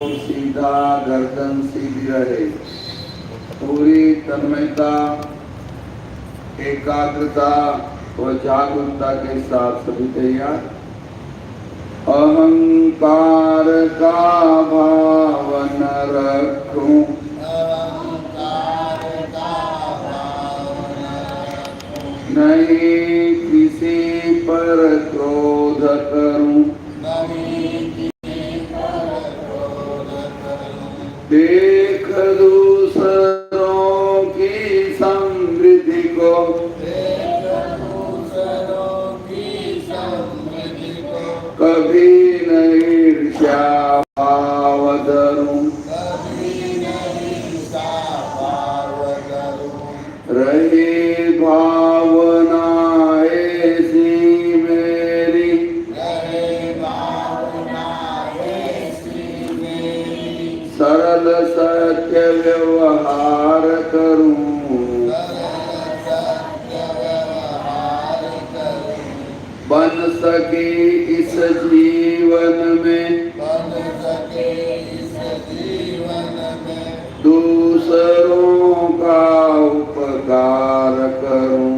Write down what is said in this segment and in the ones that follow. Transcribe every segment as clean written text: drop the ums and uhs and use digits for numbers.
सीधा, गर्दन सीधी रहे, पूरी तन्मयता, एकाग्रता व जागरूकता के साथ सभी तैयार। अहंकार का भाव न रखूं, नहीं किसी पर क्रोध करूं, देख दूसरों की समृद्धि को, कभी नहीं ईर्ष्या भाव धरूं, रही भावना ऐसी मेरी, सरल सत्य व्यवहार करूं, बन सके इस जीवन में, दूसरों का उपकार करूं।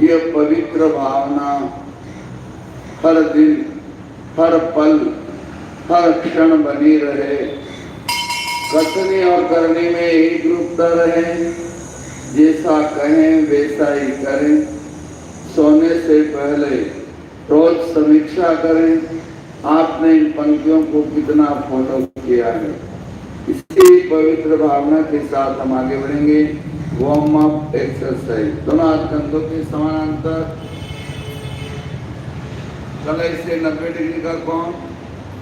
ये पवित्र भावना हर दिन, हर पल, हर क्षण बनी रहे, कथनी और करनी में एक रूपता रहे, जैसा कहें वैसा ही करें, सोने से पहले रोज समीक्षा करें, आपने इन पंक्तियों को कितना फॉलो किया है। इसी पवित्र भावना के साथ हम आगे बढ़ेंगे। वार्म अप एक्सरसाइज, दोनों हाथ कंधों के समानांतर, गले से 90 डिग्री का कोण,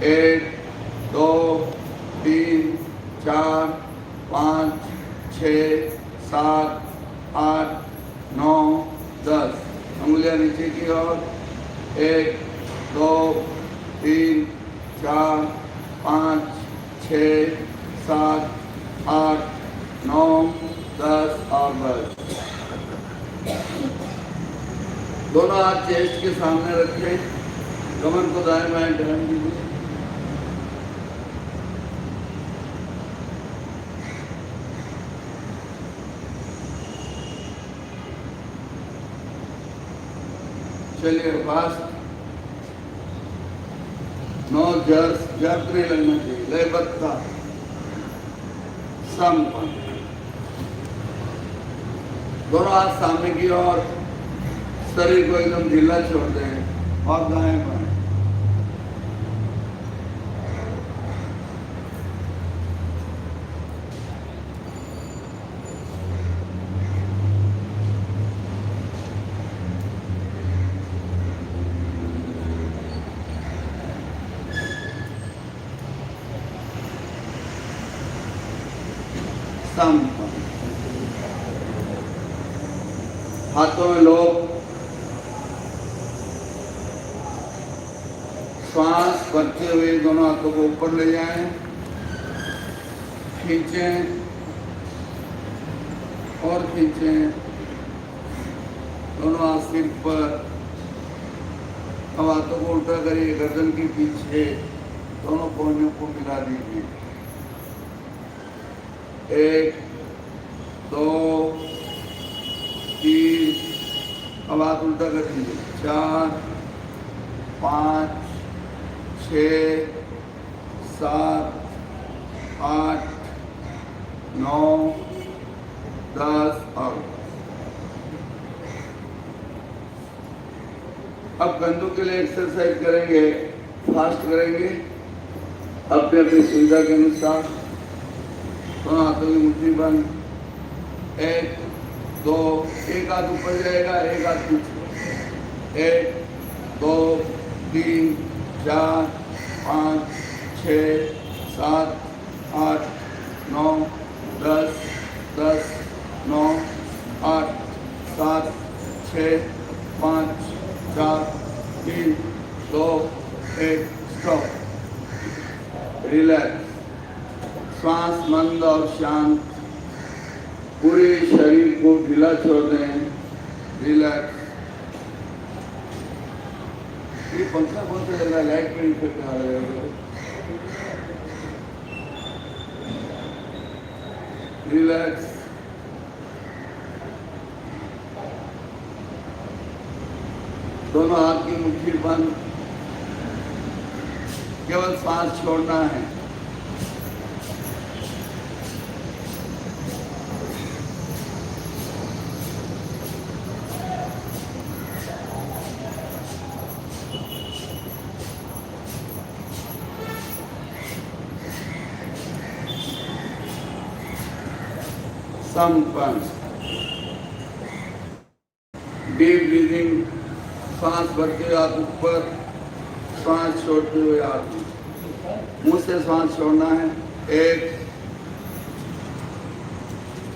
1 2 3 4 5 6 7 8 9 10, उंगलियां नीचे की ओर, 1 2 3 4 5 6 7 8 9 10 और बस। दोनों हाथ चेस्ट के सामने रखें, कमर को दाएं बाएं टर्न कीजिए। चलिए फास्ट, नो जर्क नहीं लगना चाहिए, लयबद्ध समपन। दोनों हाथ सामने की ओर, शरीर को एकदम ढीला छोड़ दें और दाएं बाएं। हाथों में लोग श्वास करते हुए दोनों हाथों को ऊपर ले जाएं, खींचें और खींचें, दोनों हाथ सिर पर। अब हाथों को उल्टा करिए, गर्दन के पीछे दोनों कोहनियों को मिला दीजिए। 1 2 3, अब हाथ उल्टा कर दीजिए, 4 5 6 7 8 9 10 और अब कंधों के लिए एक्सरसाइज करेंगे, फास्ट करेंगे, अपने अपनी सुविधा के अनुसार। दोनों हाथों की मुट्ठी बंद, 1 2, एक हाथ ऊपर जाएगा, एक हाथ पीछे, 1 2 3 4 5 6 7 8 9 10 10 9 8 7 6 5 4 3 2 1, स्टॉप। रिलैक्स, श्वास मंद और शांत, पूरे शरीर को ढीला छोड़ दें, रिलैक्स। पंखा कौन सा चल रहा है? लाइट में इफेक्ट आ रहा है। रिलैक्स। दोनों हाथ की मुट्ठी बंद, केवल सांस छोड़ना है। संपन्न। डीप ब्रीदिंग, सांस भरते हुए हाथ ऊपर, सांस छोड़ते हुए हाथ, मुंह से सांस छोड़ना है। 1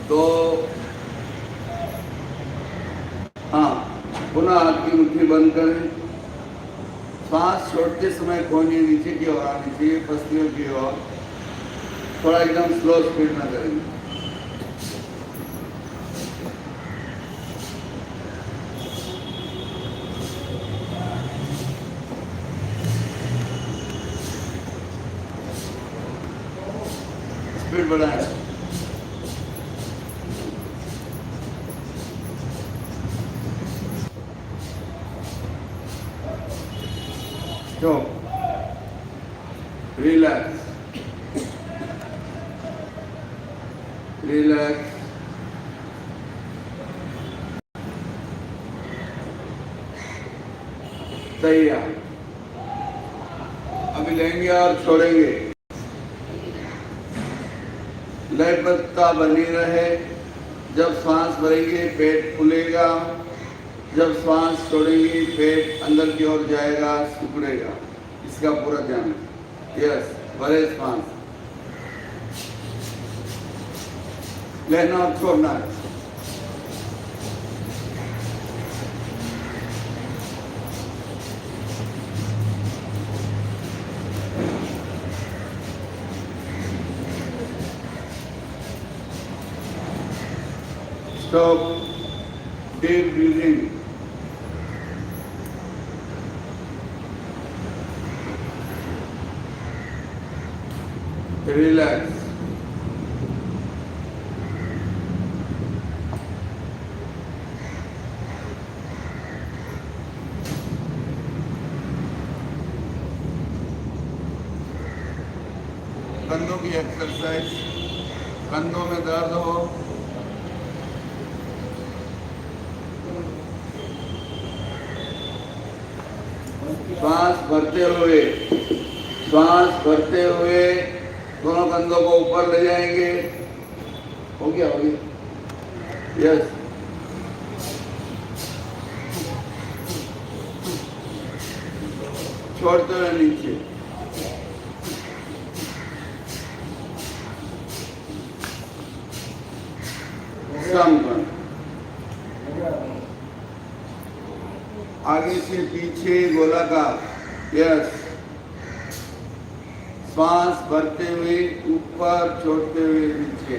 2, हाँ, पुनः हाथ की मुट्ठी बंद करें। सांस छोड़ते समय कोहनी नीचे की ओर आनी चाहिए, पसलियों की ओर। थोड़ा एकदम स्लो स्पीड में करेंगे। स्पीड बढ़ाएं। तो रिलैक्स, रिलैक्स। तैयार। अभी लेंगे और छोड़ेंगे। लयबद्धता बनी रहे। जब सांस भरेंगे पेट फूलेगा, जब सांस छोड़ेंगे पेट अंदर की ओर जाएगा, सिकुड़ेगा। इसका पूरा ध्यान। यस, भरे सांस लेना और छोड़ना है। Stop. Deep breathing. Relax. कंधों की एक्सरसाइज। कंधों में दर्द हो, सांस भरते हुए दोनों कंधों को ऊपर ले जाएंगे। हो गया, हो गया। यस। छोड़ते हुए नीचे। संपन्न। आगे से पीछे गोलाकार। यस। सांस भरते हुए ऊपर, छोड़ते हुए नीचे,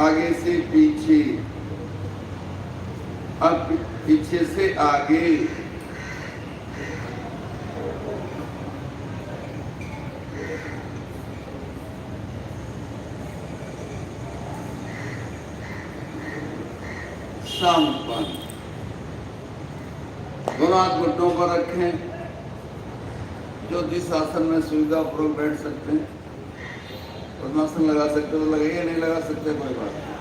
आगे से पीछे, अब पीछे से आगे। संपन्न। दोनों हाथ घुटनों पर रखें। जो जिस आसन में सुविधा पूर्वक बैठ सकते हैं, पद्मासन लगा सकते तो लगाइए, नहीं लगा सकते कोई बात नहीं।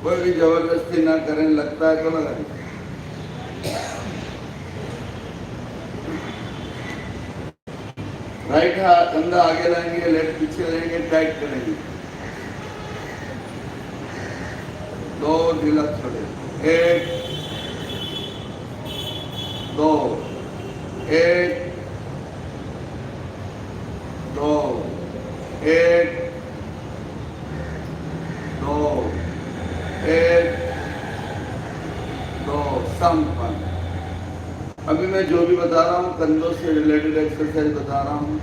कोई भी जबरदस्ती ना करें, लगता है तो लगाइए। राइट हाथ कंधा आगे लाएंगे, लेफ्ट पीछे लेंगे, टाइट करेंगे। 2 ढीला छोड़े। 1 2 1 2 1 2 1 2। संपन्न। अभी मैं जो भी बता रहा हूँ कंधों से रिलेटेड एक्सरसाइज बता रहा हूँ।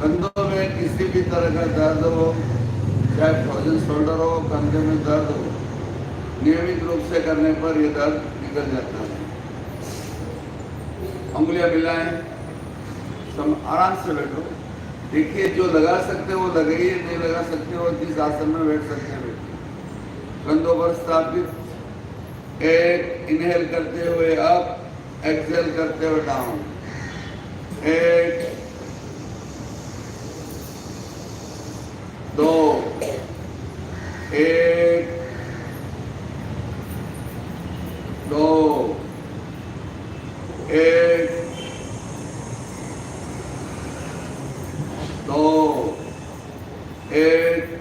कंधों में किसी भी तरह का दर्द हो, चाहे फ्रोजन शोल्डर हो, कंधे में दर्द हो, नियमित रूप से करने पर यह दर्द निकल जाता है। उंगलियां मिलाएं, आराम से बैठो। देखिए जो लगा सकते हो लगाइए, नहीं लगा सकते हो जिस आसन में बैठ सकते हो बैठिए। कंधों पर स्थापित। एक इनहेल करते हुए अप, एक्सेल करते हुए डाउन। एक, दो, एक, दो, एक, दो, एक।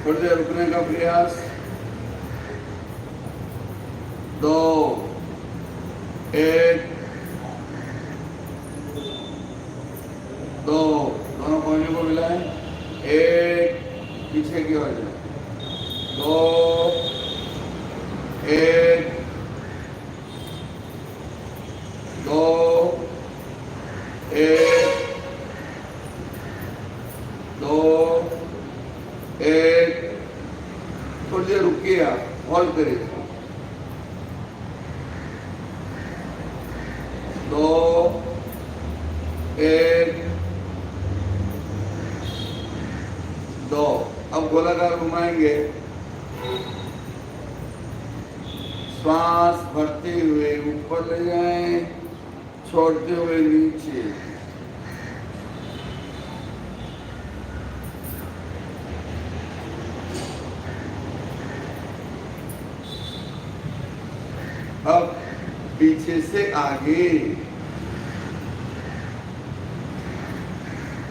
थोड़ी देर रुकने का प्रयास। दो, एक, दो, दोनों कोने को मिलाएं। एक, पीछे की ओर जाए। दो, एक, दो, एक, दो, एक। थोड़ी देर रुकिए, आप होल्ड करिए। दो, एक, दो। अब गोलाकार घुमाएंगे। श्वास भरते हुए ऊपर ले जाएं, छोड़ते हुए नीचे। अब पीछे से आगे।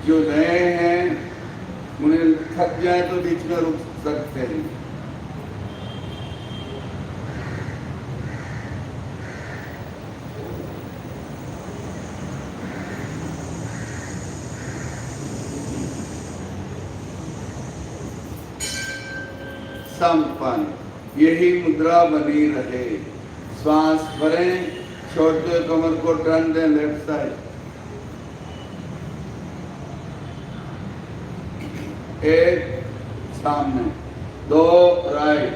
जो नए हैं उन्हें थक जाए तो बीच में रुक सकते हैं। संपन्न यही मुद्रा बनी रहे। श्वास भरें, छोड़ते हुए कमर को टर्न दें लेफ्ट साइड। एक सामने, दो राइट,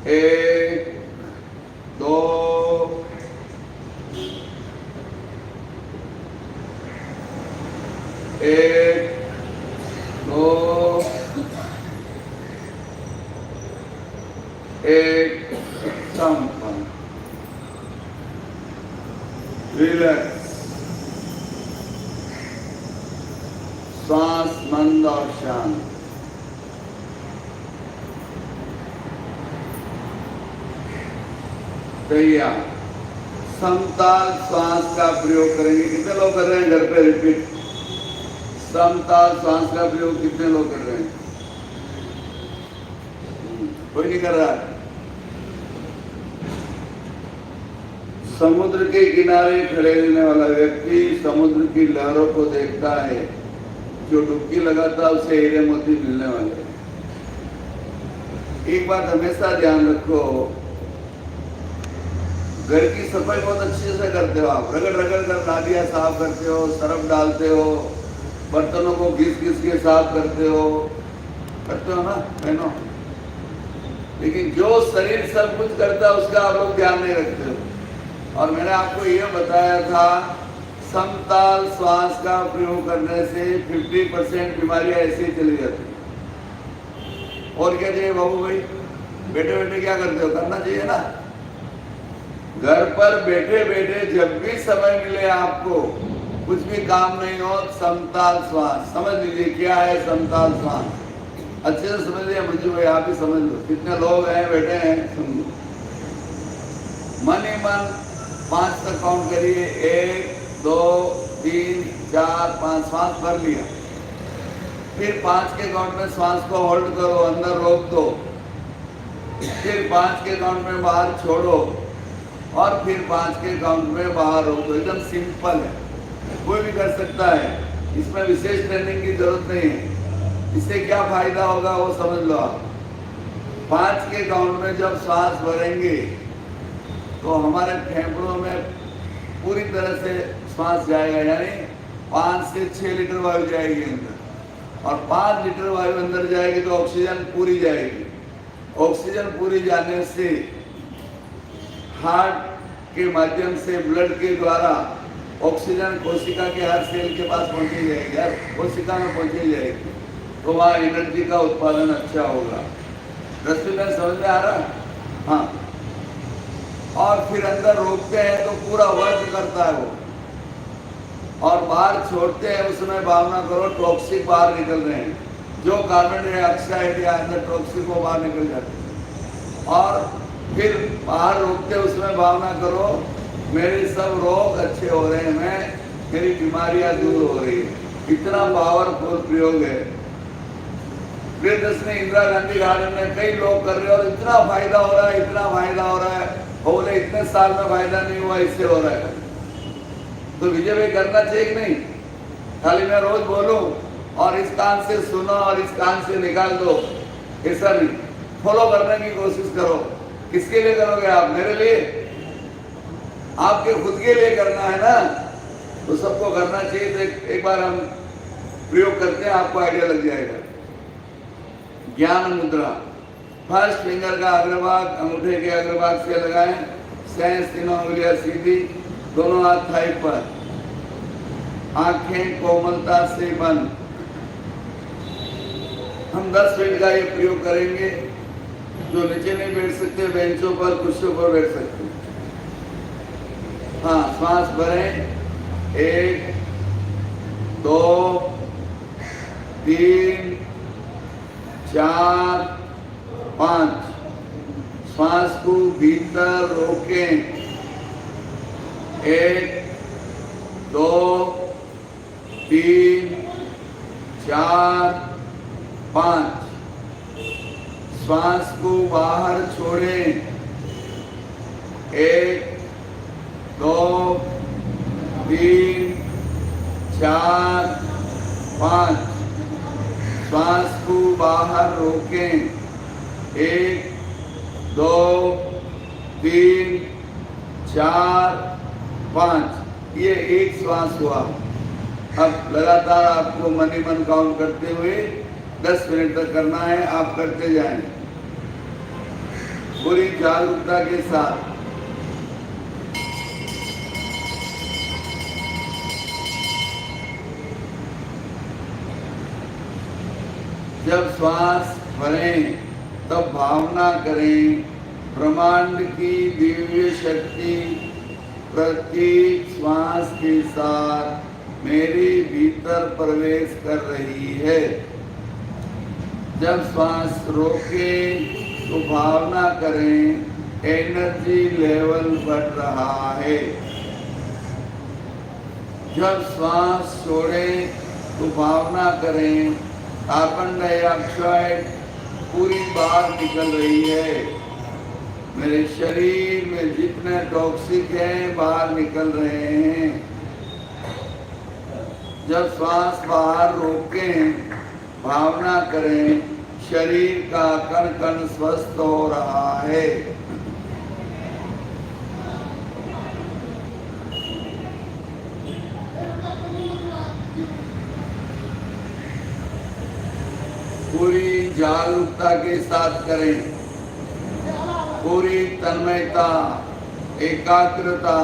एक, दो, एक, दो, एक। संपन्न। रिलैक्स। श्वास मंद और शांत। तैयार। समताल श्वास का प्रयोग करेंगे। कितने लोग कर रहे हैं घर पे? रिपीट। समताल श्वास का प्रयोग कितने लोग कर रहे हैं? कोई नहीं कर रहा है। समुद्र के किनारे खड़े रहने वाला व्यक्ति समुद्र की लहरों को देखता है। जो डुबकी लगाता उसे हीरे मोती मिलने वाले। एक बात हमेशा ध्यान रखो, घर की सफाई बहुत अच्छे से करते हो आप। रगड़ रगड़ कर नालियां साफ करते हो, सरफ डालते हो, बर्तनों को घिस घिस के साफ करते हो ना बहनों? लेकिन जो शरीर सब कुछ करता है उसका आप लोग ध्यान नहीं रखते हो। और मैंने आपको यह बताया था, समताल श्वास का प्रयोग करने से 50% बीमारियां ऐसे ही चली जाती हैं। और क्या चाहिए बाबू भाई? बैठे बैठे क्या करते हो? करना चाहिए ना। घर पर बैठे बैठे जब भी समय मिले आपको, कुछ भी काम नहीं हो, समताल श्वास समझ लीजिए। क्या है समताल श्वास? अच्छे से समझ लिया मंजू भाई, आप भी समझ लो। कितने लोग हैं बैठे हैं? सुन लो। मन ही मन 5 तक काउंट करिए। 1, 2, 3, 4, 5। श्वास भर लिया। फिर 5 के काउंट में श्वास को होल्ड करो, अंदर रोक दो। फिर 5 के काउंट में बाहर छोड़ो और फिर 5 के काउंट में बाहर रोक दो। एकदम सिंपल है, कोई भी कर सकता है। इसमें विशेष ट्रेनिंग की जरूरत नहीं है। इससे क्या फायदा होगा वो समझ लो आप। 5 के काउंट में जब श्वास भरेंगे तो हमारे फेफड़ों में पूरी तरह से श्वास जाएगा, यानी 5 से 6 लीटर वायु जाएगी अंदर। और 5 लीटर वायु अंदर जाएगी तो ऑक्सीजन पूरी जाएगी। ऑक्सीजन पूरी जाने से हार्ट के माध्यम से ब्लड के द्वारा ऑक्सीजन कोशिका के हर सेल के पास पहुंची जाएगी, हर कोशिका में पहुंची जाएगी, तो वहाँ एनर्जी का उत्पादन अच्छा होगा। रश्मि में समझ में आ रहा? हाँ। और फिर अंदर रोकते हैं तो पूरा वर्क करता है वो, और बाहर छोड़ते हैं उसमें भावना करो टॉक्सिक बाहर निकल रहे हैं, जो कार्बन डाइऑक्साइड या अंदर टॉक्सिक वो बाहर निकल जाते हैं। और फिर बाहर रोकते उसमें भावना करो मेरे सब रोग अच्छे हो रहे हैं, मेरी बीमारियां दूर हो रही है। इतना पावरफुल प्रयोग है। प्रियदर्शनी इंदिरा गांधी गार्डन में कई लोग कर रहे हैं और इतना फायदा हो रहा है, इतना फायदा हो रहा है, बोले इतने साल में फायदा नहीं हुआ, इससे हो रहा है। तो विजय भाई करना चाहिए कि नहीं? खाली मैं रोज बोलूं और इस कान से सुनो और इस कान से निकाल दो, ऐसा नहीं। फॉलो करने की कोशिश करो। किसके लिए करोगे आप? मेरे लिए? आपके खुद के लिए करना है ना, तो सबको करना चाहिए। तो एक बार हम प्रयोग करते हैं, आपको आइडिया लग जाएगा। ज्ञान मुद्रा, फर्स्ट फिंगर का अग्रभाग अंगूठे के अग्रभाग से लगाएं, सेंस तीनों उंगलियां सीधी, दोनों हाथ थाई पर, आंखें कोमलता से बंद। हम 10 मिनट का ये प्रयोग करेंगे। जो नीचे नहीं बैठ सकते बेंचों पर, कुर्सियों पर बैठ सकते। हाँ, श्वास भरें, 1 2 3 4 5। श्वास को भीतर रोकें, 1 2 3 4 5। श्वास को बाहर छोड़ें, 1 2 3 4 5। श्वास को बाहर रोकें, 1 2 3 4 5। ये एक श्वास हुआ। अब लगातार आपको मन ही मन काउंट करते हुए 10 मिनट तक करना है। आप करते जाएं पूरी जागरूकता के साथ। जब श्वास भरें तब भावना करें ब्रह्मांड की दिव्य शक्ति प्रत्येक श्वास के साथ मेरे भीतर प्रवेश कर रही है। जब श्वास रोकें तो भावना करें एनर्जी लेवल बढ़ रहा है। जब श्वास छोड़ें तो भावना करें कार्बन डाइऑक्साइड पूरी बाहर निकल रही है। मेरे शरीर में जितने टॉक्सिक हैं बाहर निकल रहे हैं। जब श्वास बाहर रोकें भावना करें शरीर का कण कण स्वस्थ हो रहा है। पूरी जागरूकता के साथ करें, पूरी तन्मयता, एकाग्रता।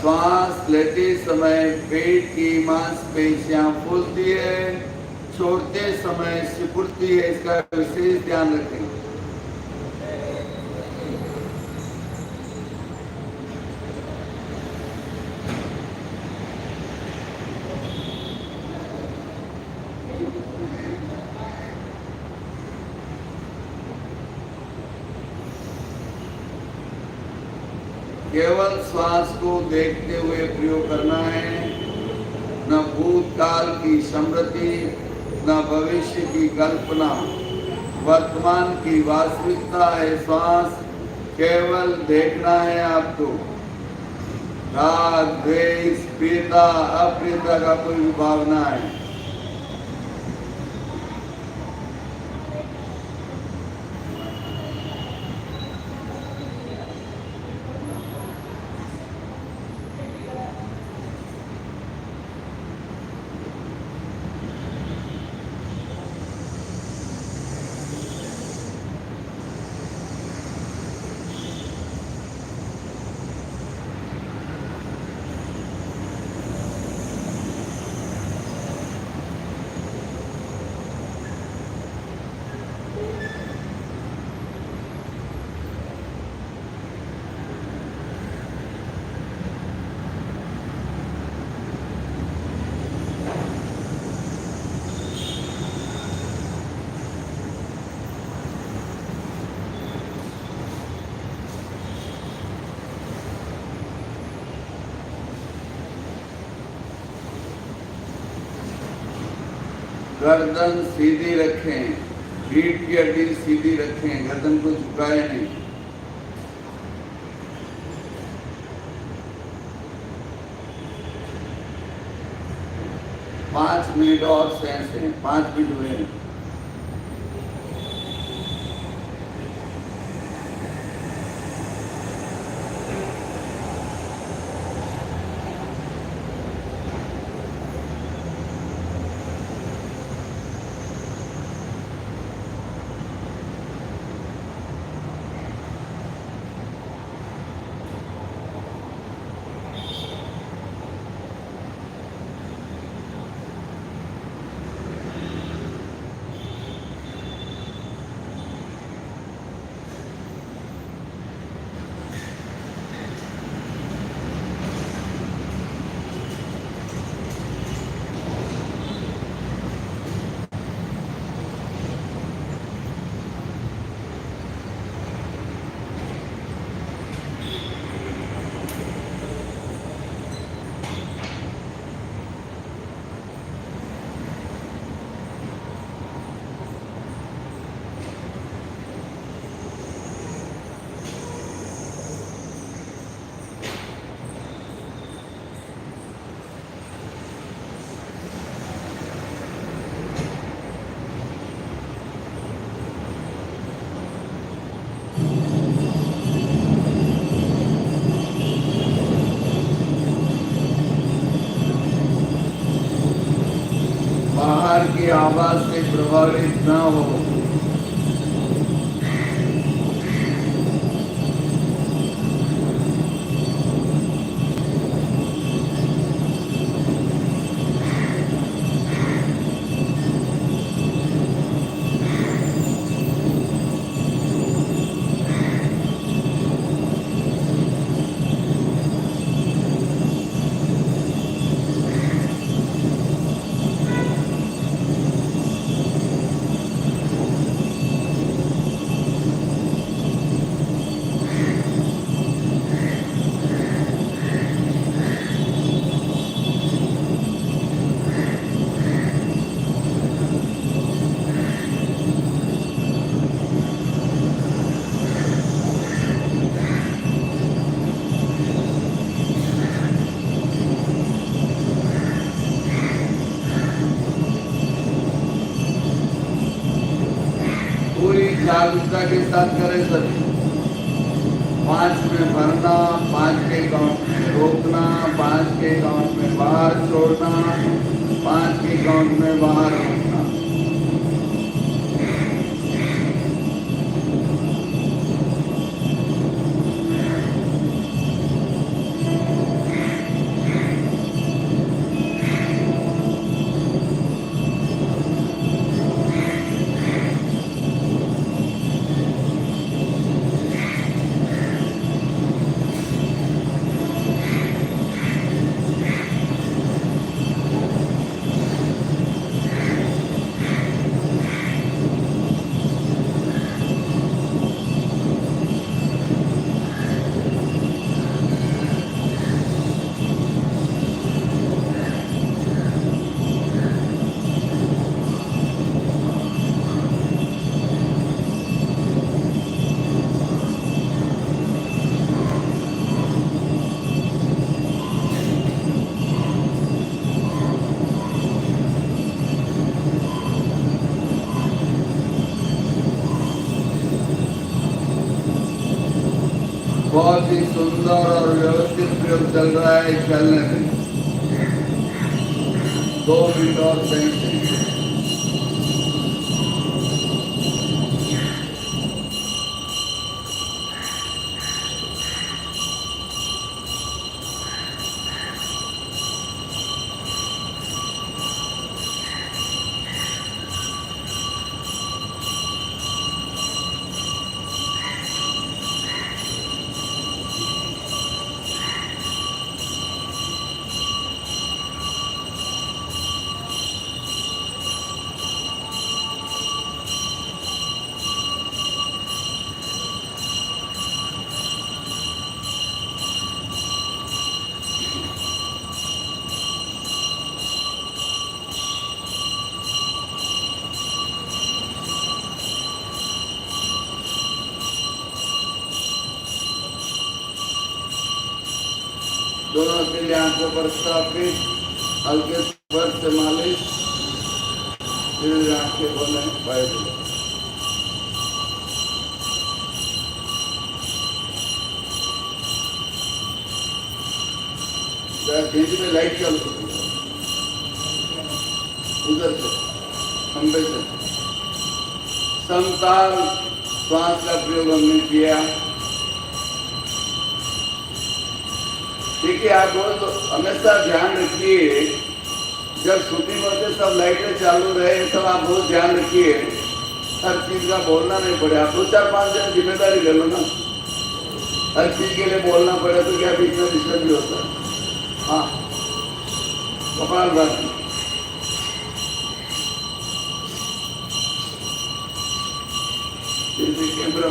श्वास लेते समय पेट की मांसपेशियां फूलती है, छोड़ते समय सिकुड़ती है। इसका विशेष ध्यान रखें। केवल श्वास को देखते हुए प्रयोग करना है। न भूतकाल की स्मृति, न भविष्य की कल्पना, वर्तमान की वास्तविकता है। श्वास केवल देखना है आपको। राग, द्वेष, प्रियता, अप्रियता का कोई भावना है। गर्दन सीधी रखें, पीठ की हड्डी सीधी रखें, गर्दन को झुकाए नहीं। पाँच मिनट और सेंस है, 5 मिनट हुए। बाहर की आवाज से प्रभावित न हो। जागरूकता के साथ करें सभी। 5 में भरना, 5 के काउंट में रोकना, 5 के काउंट में बाहर छोड़ना, 5 के काउंट में बाहर रोकना। बहुत ही सुंदर और व्यवस्थित प्रयोग चल रहा है। चलने में 2 मिनट और सेंस। धीरे आंखों पर स्थापित, हल्के स्पर्श से मालिश, धीरे धीरे आंखें खोलें, बैठ जाओ। धीरे में लाइट चालू करो, उधर से खंबे से। समताल श्वास का प्रयोग हमने किया। देखिए, आप तो हमेशा ध्यान रखिए, जब शूटिंग होते सब लाइटें चालू रहे, सब आप बहुत ध्यान रखिए, हर चीज का बोलना नहीं पड़े। आप 2-4-5 जन जिम्मेदारी ले लो ना, हर चीज के लिए बोलना पड़े तो क्या बीच में डिस्टर्ब भी होता है। हाँ, कपाल बात कैमरा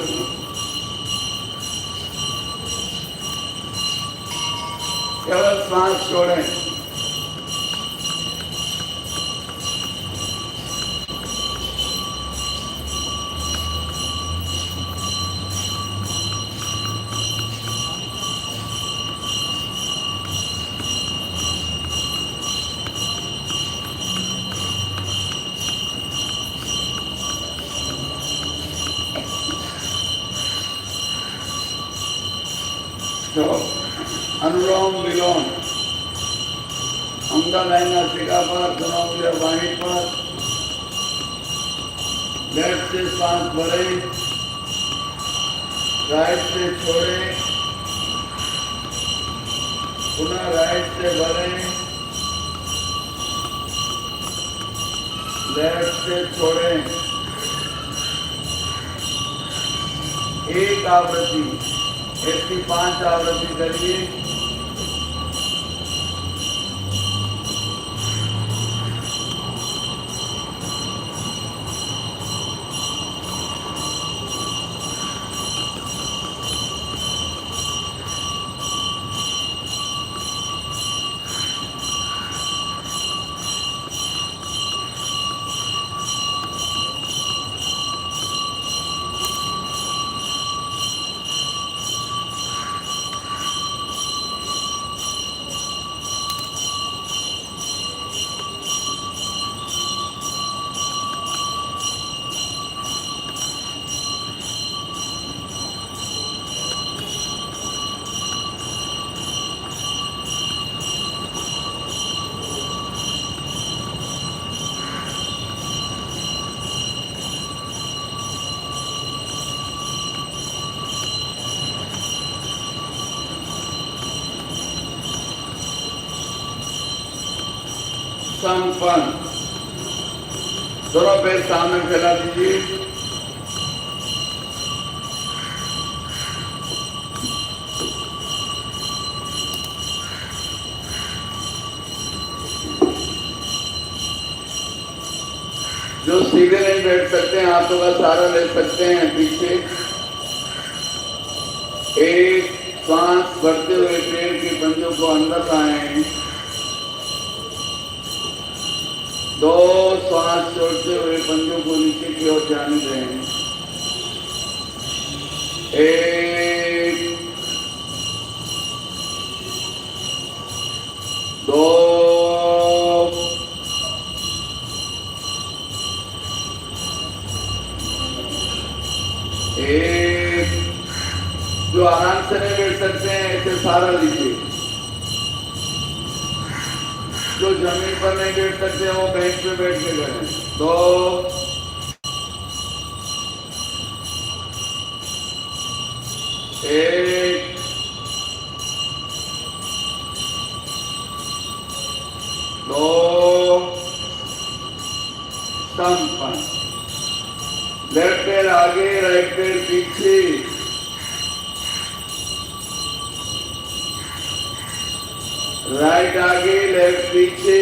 केवल सांस छोड़ें। अनुलोम विलोम, अंगनासिका पर, धनुर्वाणी वाणी पर, लेफ्ट से सांस भरे, राइट से छोड़े, पुनः राइट से भरे, लेफ्ट से छोड़े। एक आवृत्ति, ऐसी 5 आवृत्ति करिए। संपन्न, दोनों पैर सामने फैला दीजिए। जो सीधे नहीं बैठ सकते हैं, हाथों का सहारा ले सकते हैं पीछे। एक सांस भरते हुए पैर के पंजों को अंदर लाएं, 2 श्वास छोड़ते हुए पंजों को नीचे की ओर जाने दें। 1, 2, 1। जो आराम से नहीं बैठ सकते हैं, ऐसे सहारा लीजिए। जो जमीन पर नहीं बैठ सकते वो बेंच पे बैठ के करें। 2, 1, 2। संपन्न। लेफ्ट पैर आगे, राइट पैर पीछे। राइट आगे, लेफ्ट पीछे।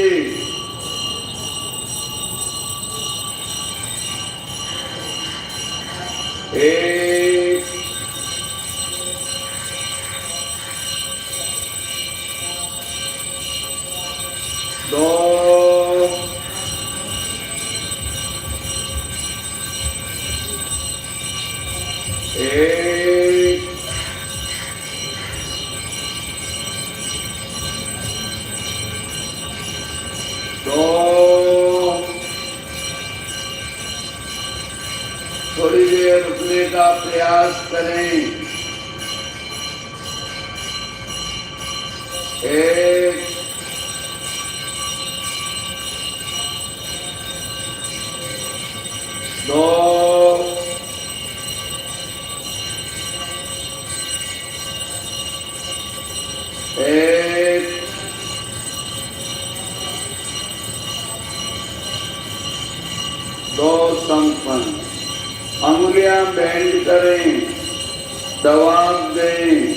एक, 2, 1। थोड़ी देर रुकने का प्रयास करें। 1 2 1 2 संपन्न। अंगुलियां बेंड करें, दबाव दें।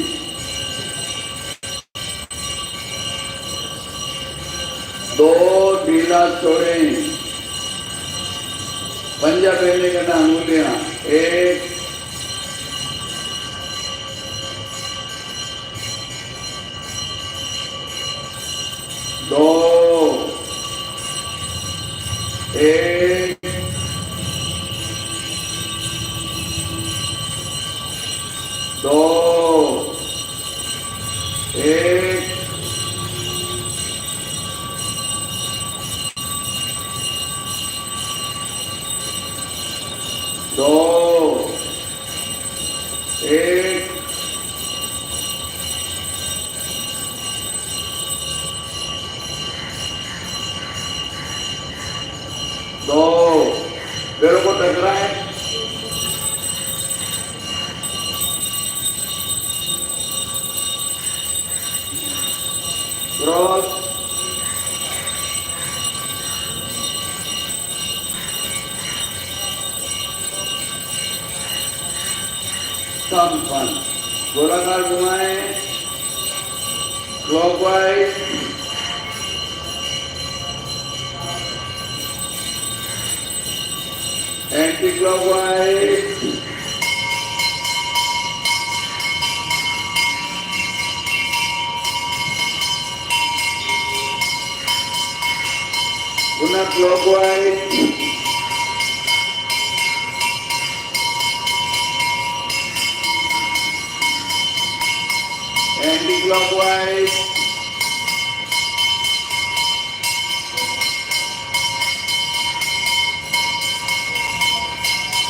2 ढीला छोड़ें। पंजा पहले करना अंगुलियां। 1 2 1 2 1 2 1 2 पैरों को टकराएं। क्रॉस। संपन्न। गोलाकार घुमाएं, क्लॉकवाइज, एंटी क्लॉकवाइज, पुनः क्लॉकवाइज, एंटी क्लॉकवाइज,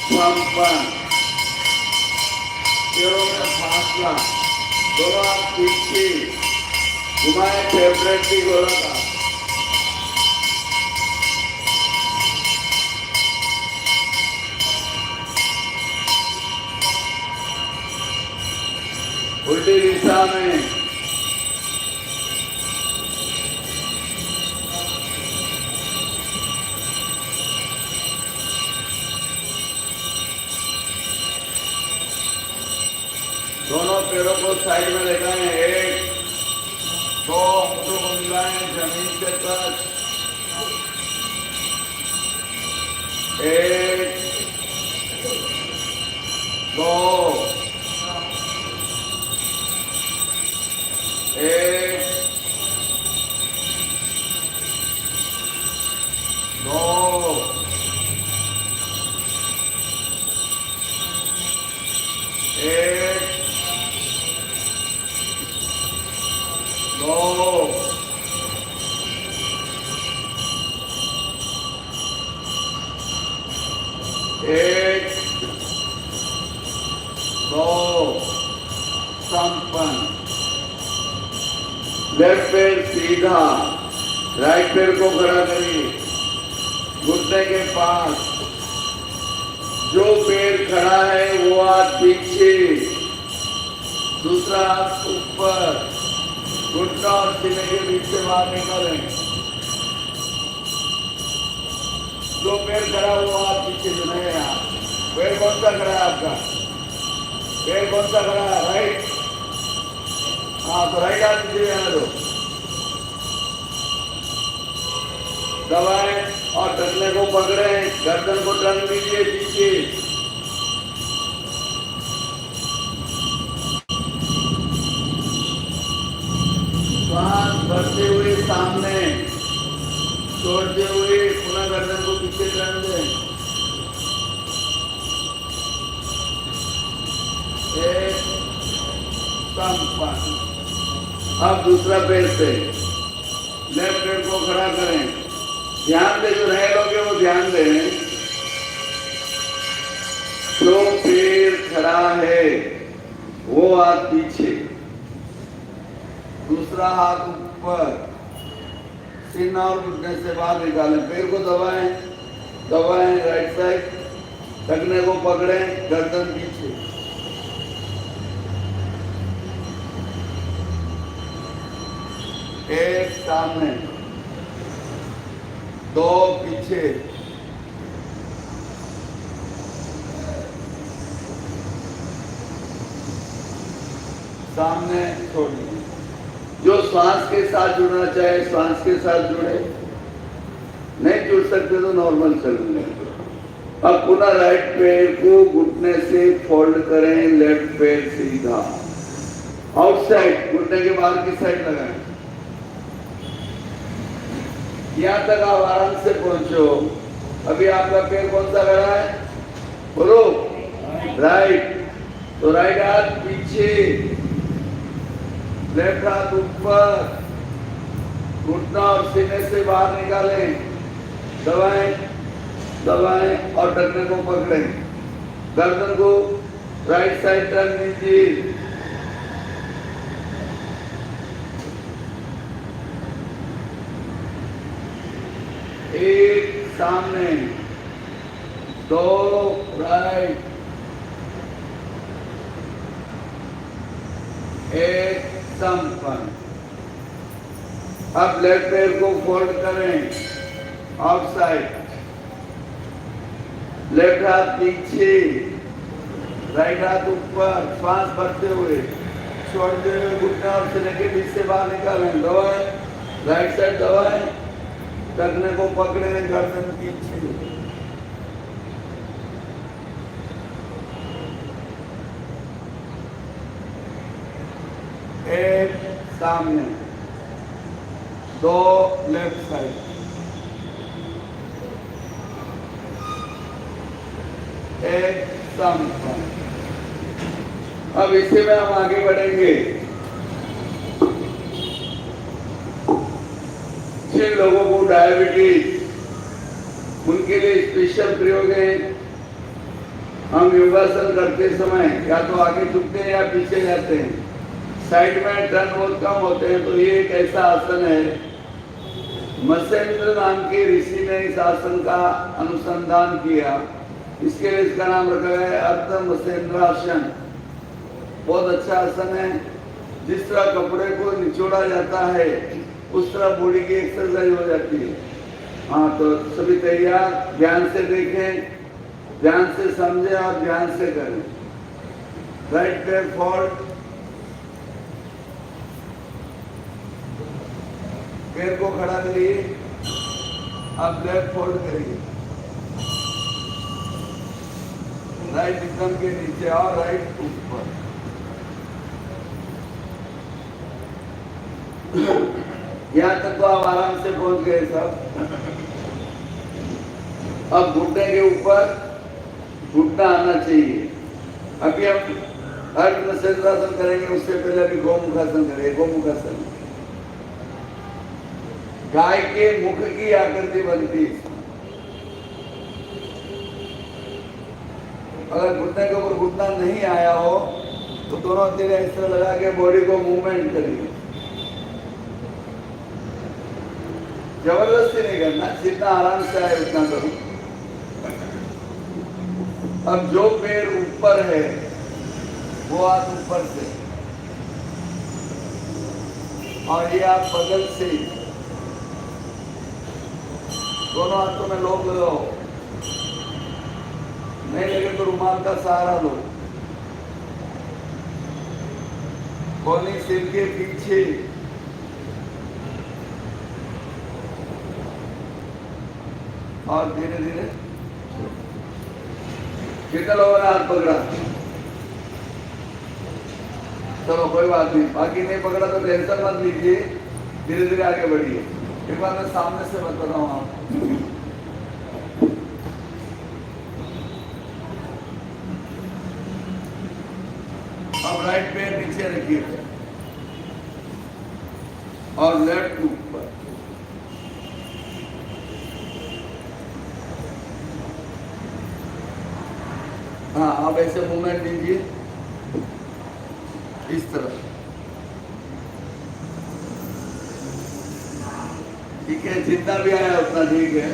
संपन्न। पैरों में फासला, दोनों हाथ पीछे घुमाए, फेवरेट की गोलाकार। उल्टी दिशा में दोनों पैरों को साइड में लगाएं। 1 2 हाथों को मिलाएं जमीन से टच। 1 2 1 2 1 2 1 2 संपन्न। लेफ्ट पैर सीधा, राइट पैर को खड़ा करिए घुटने के पास। जो पैर खड़ा है वो हाथ पीछे, दूसरा हाथ ऊपर, घुटना और सीने के बीच से बाहर निकालें। जो पैर खड़ा है वो हाथ पीछे जो नहीं है। पैर कौन सा खड़ा है आपका? पैर कौन सा खड़ा है? राइट। हाँ तो राइट हाथ पीछे जाने दो। दबाएं और टखने को पकड़े, गर्दन को टर्न कीजिए पीछे। श्वास भरते हुए सामने, छोड़ते हुए पुनः गर्दन को पीछे टर्न दें। एक संपन्न। अब दूसरा पैर से लेफ्ट पैर को खड़ा करें। ध्यान दे, जो नए लोग हैं वो ध्यान दें। खड़ा है वो हाथ पीछे, दूसरा हाथ ऊपर, सीना और घुटने से बाहर निकालें, पैर को दबाएं, दबाएं राइट साइड, टखने को पकड़ें, गर्दन पीछे, एक सामने, दो पीछे, सामने छोड़ दीजिए। जो श्वास के साथ जुड़ना चाहे श्वास के साथ जुड़े, नहीं जुड़ सकते तो नॉर्मल चलेंगे। अब पुनः राइट पैर को घुटने से फोल्ड करें, लेफ्ट पैर सीधा आउटसाइड, घुटने के बाहर की साइड लगाएं। यहां तक आप आराम से पहुंचो। अभी आपका पैर कौन सा खड़ा है? बोलो राइट। तो राइट हाथ पीछे, लेफ्ट हाथ ऊपर, घुटना और सीने से बाहर निकालें, दबाएं, दबाएं और टखने को पकड़ें, गर्दन को राइट साइड टर्न दीजिए, एक सामने, दो राइट, एक समपन। अब लेफ्ट पैर को फोल्ड करें, आउटसाइड, लेफ्ट हाथ पीछे, राइट हाथ ऊपर, श्वास भरते हुए, छोड़ते हुए घुटना और सीने के बीच से बाहर निकालें, दबाएं, राइट साइड दबाएं, टखने को पकड़े, गर्दन पीछे, एक सामने, दो लेफ्ट साइड, एक समपन। अब इसी में हम आगे बढ़ेंगे। जिन लोगों को डायबिटीज, उनके लिए स्पेशल प्रयोग है। हम योगासन करते समय या तो आगे झुकते हैं या पीछे जाते हैं, साइड में टर्न बहुत कम होते हैं। तो ये एक ऐसा आसन है, मत्स्येंद्र नाम के ऋषि ने इस आसन का अनुसंधान किया, इसके लिए इसका नाम रखा गया है अर्ध मत्स्येंद्रासन। बहुत अच्छा आसन है। जिस तरह कपड़े को निचोड़ा जाता है उस तरह बॉडी की एक्सरसाइज हो जाती है। हाँ, तो सभी तैयार, ध्यान से देखें, ध्यान से समझें और ध्यान से करें। राइट पैर फोल्ड, पैर को खड़ा करिए, अब लेफ्ट फोल्ड करिए, राइट एकदम के नीचे और राइट ऊपर। यहां तक तो आप आराम से पहुंच गए सब। अब घुटने के ऊपर घुटना आना चाहिए। अभी हम अर्ध मत्स्येंद्रासन करेंगे, उससे पहले अभी गोमुखासन करेंगे। गोमुखासन गाय के मुख की आकृति बनती है। अगर घुटने के ऊपर घुटना नहीं आया हो तो दोनों तीर इस तरह लगा के बॉडी को मूवमेंट करिए। जबरदस्ती नहीं करना, जितना आराम से आए उतना करो। अब जो पैर ऊपर है वो हाथ ऊपर से और ये आप बगल से, दोनों हाथों में लोग लगाओ, नहीं लगे तो रुमाल का सहारा लो। कोहनी सिर के पीछे, और धीरे धीरे कितने लोगों ने हाथ पकड़ा? चलो कोई बात नहीं, बाकी नहीं पकड़ा तो टेंशन मत लीजिए, धीरे धीरे आगे बढ़िए। एक बार मैं सामने से बता रहा हूँ आपको। अब राइट पैर नीचे रखिए और लेफ्ट ऊपर। हाँ, आप ऐसे मूवमेंट दीजिए इस तरह, ठीक है। जितना भी आया उतना ठीक है।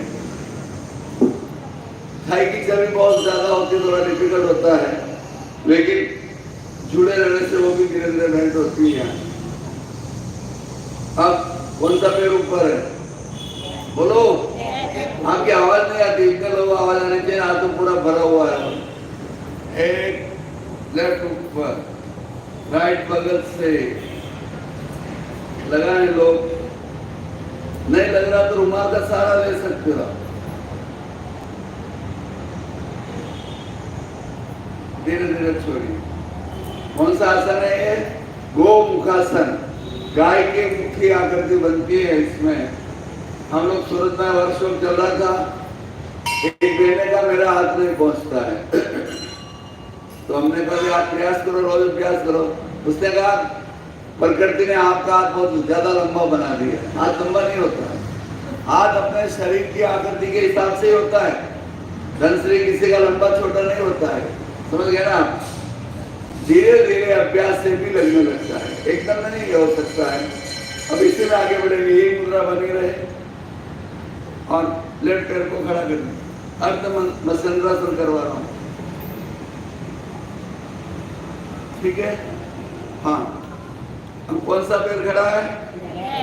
थाई की चर्बी बहुत ज्यादा होती है, थोड़ा डिफिकल्ट होता है, लेकिन जुड़े रहने से वो भी धीरे धीरे मेल्ट होती है। अब कौन सा पैर ऊपर है? बोलो, आपकी आवाज नहीं आती, इतने लोग आवाज आनी चाहिए। हाथ तो पूरा भरा हुआ है। एक लेफ्ट ऊपर, राइट बगल से लगाए। लोग नहीं लग रहा तो रुमाल का सहारा ले सकते हो। धीरे धीरे छोड़िए। कौन सा आसन है ये? गोमुखासन। गाय के मुख की आकृति बनती है इसमें। हम लोग सूरत में वर्कशॉप चल रहा था, एक कहने का मेरा हाथ नहीं पहुंचता है तो हमने कहा आप प्रयास करो, रोज प्रयास करो। उसने कहा प्रकृति ने आपका हाथ बहुत ज्यादा लंबा बना दिया। हाथ लंबा नहीं होता है, हाथ अपने शरीर की आकृति के हिसाब से ही होता है। धनश्री किसी का लंबा छोटा नहीं होता है, समझ गए ना आप? धीरे धीरे अभ्यास से भी लगने लगता है, एकदम नहीं हो सकता है। अब इसी में आगे बढ़ेंगे। यही मुद्रा बनी रहे और लेफ्ट पैर को खड़ा करना। अर्ध मसंद्रासन करवा रहा हूं, ठीक है? हाँ, अब कौन सा पैर खड़ा है?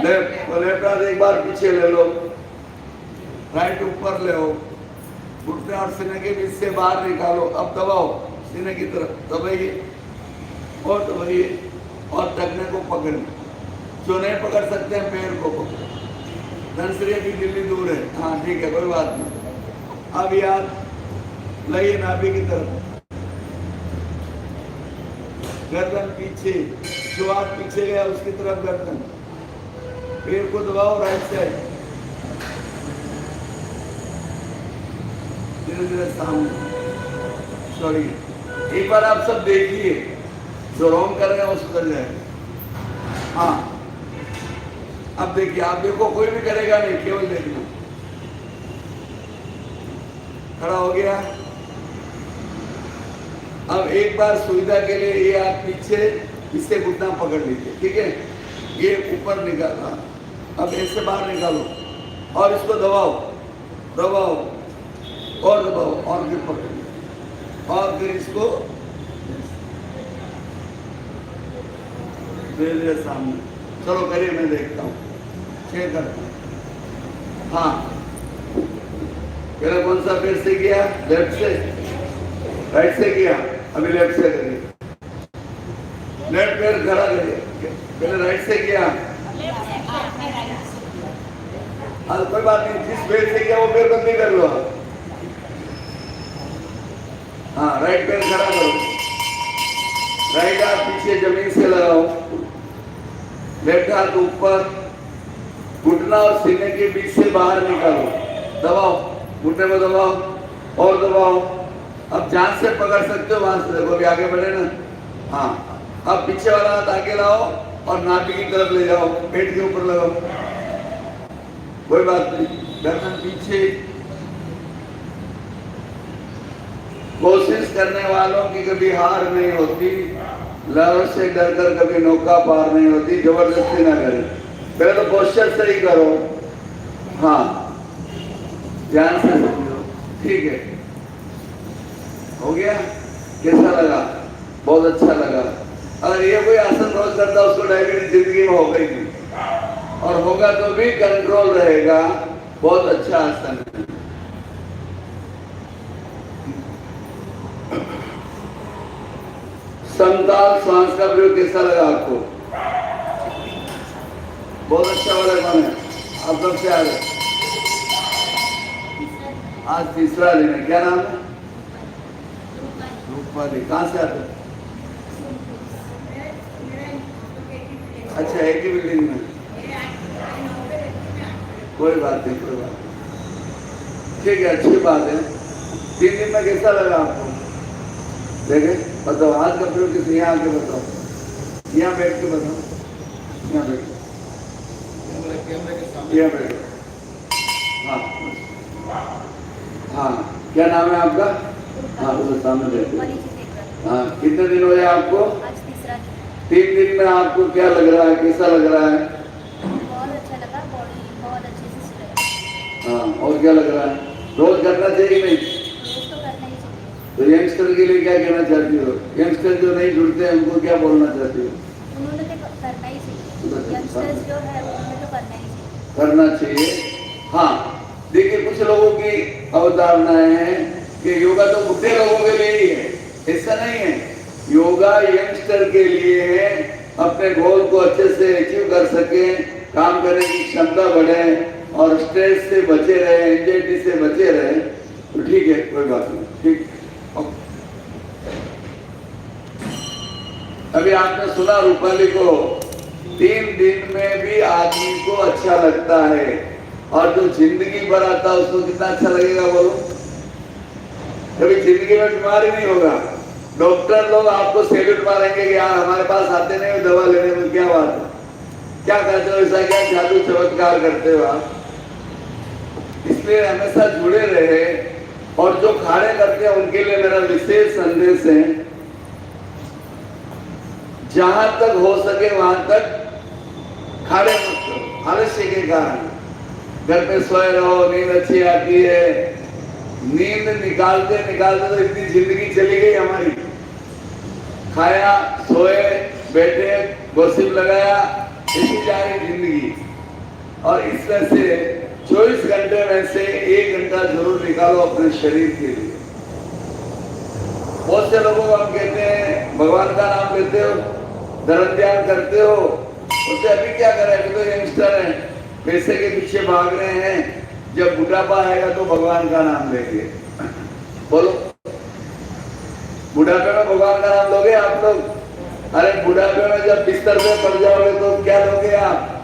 लेफ्ट। तो लेफ्ट हाथ एक बार पीछे ले लो, राइट ऊपर ले आओ, घुटने और सीने के बीच से बाहर निकालो। अब दबाओ सीने की तरफ, दबाइए और दबाइए और टखने को पकड़िए। जो नहीं पकड़ सकते हैं पैर को पकड़ो। धनश्री की दिल्ली दूर है, हाँ ठीक है, कोई बात नहीं। अब यार लाइए नाभि की तरफ, गर्दन पीछे, जो हाथ पीछे गया उसकी तरफ गर्दन। पैर को दबाओ राइट साइड, धीरे धीरे सामने। सॉरी, एक बार आप सब देखिए, जो रॉन्ग कर रहे हैं वो सुधर जाएगा। हाँ, अब देखिए, आप देखो कोई भी करेगा नहीं, केवल देखना। खड़ा हो गया। अब एक बार सुविधा के लिए ये आप पीछे इससे घुटना पकड़ लीजिए, ठीक है? ये ऊपर निकाला, अब ऐसे बाहर निकालो और इसको दबाओ, दबाओ और दबाओ और फिर पकड़िए और फिर इसको धीरे धीरे सामने। चलो करिए, मैं देखता हूँ, चेक करता हूँ। हाँ, पहले कौन सा पैर से किया? लेफ्ट से, राइट से किया, अभी लेफ्ट से करिए। लेफ्ट पैर खड़ा करिए, पहले राइट से किया। हाँ कोई बात नहीं, जिस पैर से किया वो पैर बंद कर लो। हाँ, राइट पैर खड़ा करो, राइट हाथ पीछे जमीन से लगाओ, लेफ्ट हाथ ऊपर, घुटना और सीने के बीच से बाहर निकालो, दबाओ, घुटने को दबाओ और दबाओ। अब जान से पकड़ सकते हो, वहां से देखो, अभी आगे बढ़े ना। हाँ, अब पीछे वाला हाथ आगे लाओ और नाभि की तरफ ले जाओ, पेट के ऊपर लगाओ, कोई बात नहीं। गर्दन पीछे। कोशिश करने वालों की कभी हार नहीं होती, लहरों से डरकर कभी नौका पार नहीं होती। जबरदस्ती ना करें, पहले तो पोस्चर सही करो। हाँ, ध्यान से समझो, ठीक है? हो गया? कैसा लगा? बहुत अच्छा लगा। अगर ये कोई आसन रोज करता उसको डायबिटीज जिंदगी में होगा ही नहीं, और होगा तो भी कंट्रोल रहेगा। बहुत अच्छा आसन है। समताल श्वास का प्रयोग कैसा लगा आपको? बहुत अच्छा वाला कौन है? आप कब से आ गए? आज तीसरा दिन है। क्या नाम है? रूपाली। कहाँ से आते? अच्छा, एक ही बिल्डिंग में। कोई बात नहीं, कोई बात नहीं, ठीक है, अच्छी बात है। 3 दिन में कैसा लगा आपको? देखे, बताओ। हाथ का प्रयोग किसी यहाँ आके बताओ, यहाँ बैठ के बताओ, यहाँ बैठ, यहाँ बैठ। हाँ हाँ, क्या नाम है आपका? हाँ उधर सामने देखो। वही चीज़ देख रहा था। हाँ कितने दिन हो गए आपको? आज तीसरा दिन। 3 दिन में आपको क्या लग रहा है, कैसा लग रहा है? बहुत अच्छा लगा, बॉडी बहुत अच्छे से सिला। हाँ और क्या लग रहा है? रोज करना चाहिए कि नहीं? रोज तो करना ही चाहिए। तो यंगस्टर के लिए क्या कहना चाहती हो? यंगस्टर जो नहीं जुड़ते हैं उनको क्या बोलना चाहती हो? उन्होंने तो करना ही चाहिए। यंगस्टर्स जो है उन्होंने तो करना ही चाहिए। करना चाहिए। हाँ देखिए कुछ लोगों की अवधारणाएं हैं कि योगा तो बुढ़े लोगों के लिए ही है, ऐसा नहीं है। योगा यंगस्टर के लिए है, अपने गोल को अच्छे से अचीव कर सके, काम करने की क्षमता बढ़े और स्ट्रेस से बचे रहे, एंजाइटी से बचे रहे, तो ठीक है कोई बात नहीं। ठीक अभी आपने सुना रूपाली को 3 दिन में भी आदमी को अच्छा लगता है और जो जिंदगी भर आता है उसको कितना अच्छा लगेगा बोलो? कभी जिंदगी में बीमारी नहीं होगा। डॉक्टर लोग आपको सैल्यूट मारेंगे कि यार हमारे पास आते नहीं हो दवा लेने में, क्या बात है, क्या करते हो, ऐसा क्या जादू चमत्कार करते हो आप? इसलिए हमेशा जुड़े रहे। और जो खाड़े करते हैं उनके लिए मेरा विशेष संदेश है, जहां तक हो सके वहां तक खाड़े मत करो। आलस्य के कारण घर पे सोए रहो, नींद अच्छी आती है, नींद निकालते निकालते तो इतनी जिंदगी चली गई हमारी। खाया, सोए, बैठे, गॉसिप लगाया, ऐसी जा रही जिंदगी। और इस तरह से 24 घंटे में से 1 घंटा जरूर निकालो अपने शरीर के लिए। बहुत से लोगों को हम कहते हैं भगवान का नाम लेते हो, धर्म ध्यान करते हो, उससे अभी क्या करें, अभी तो यंगस्टर हैं, पैसे के पीछे भाग रहे हैं, जब बुढ़ापा आएगा तो भगवान का नाम लेंगे। बोलो बुढ़ापे में भगवान का नाम लोगे आप लोग? अरे बुढ़ापे में जब बिस्तर पे पड़ जाओगे तो क्या लोगे आप?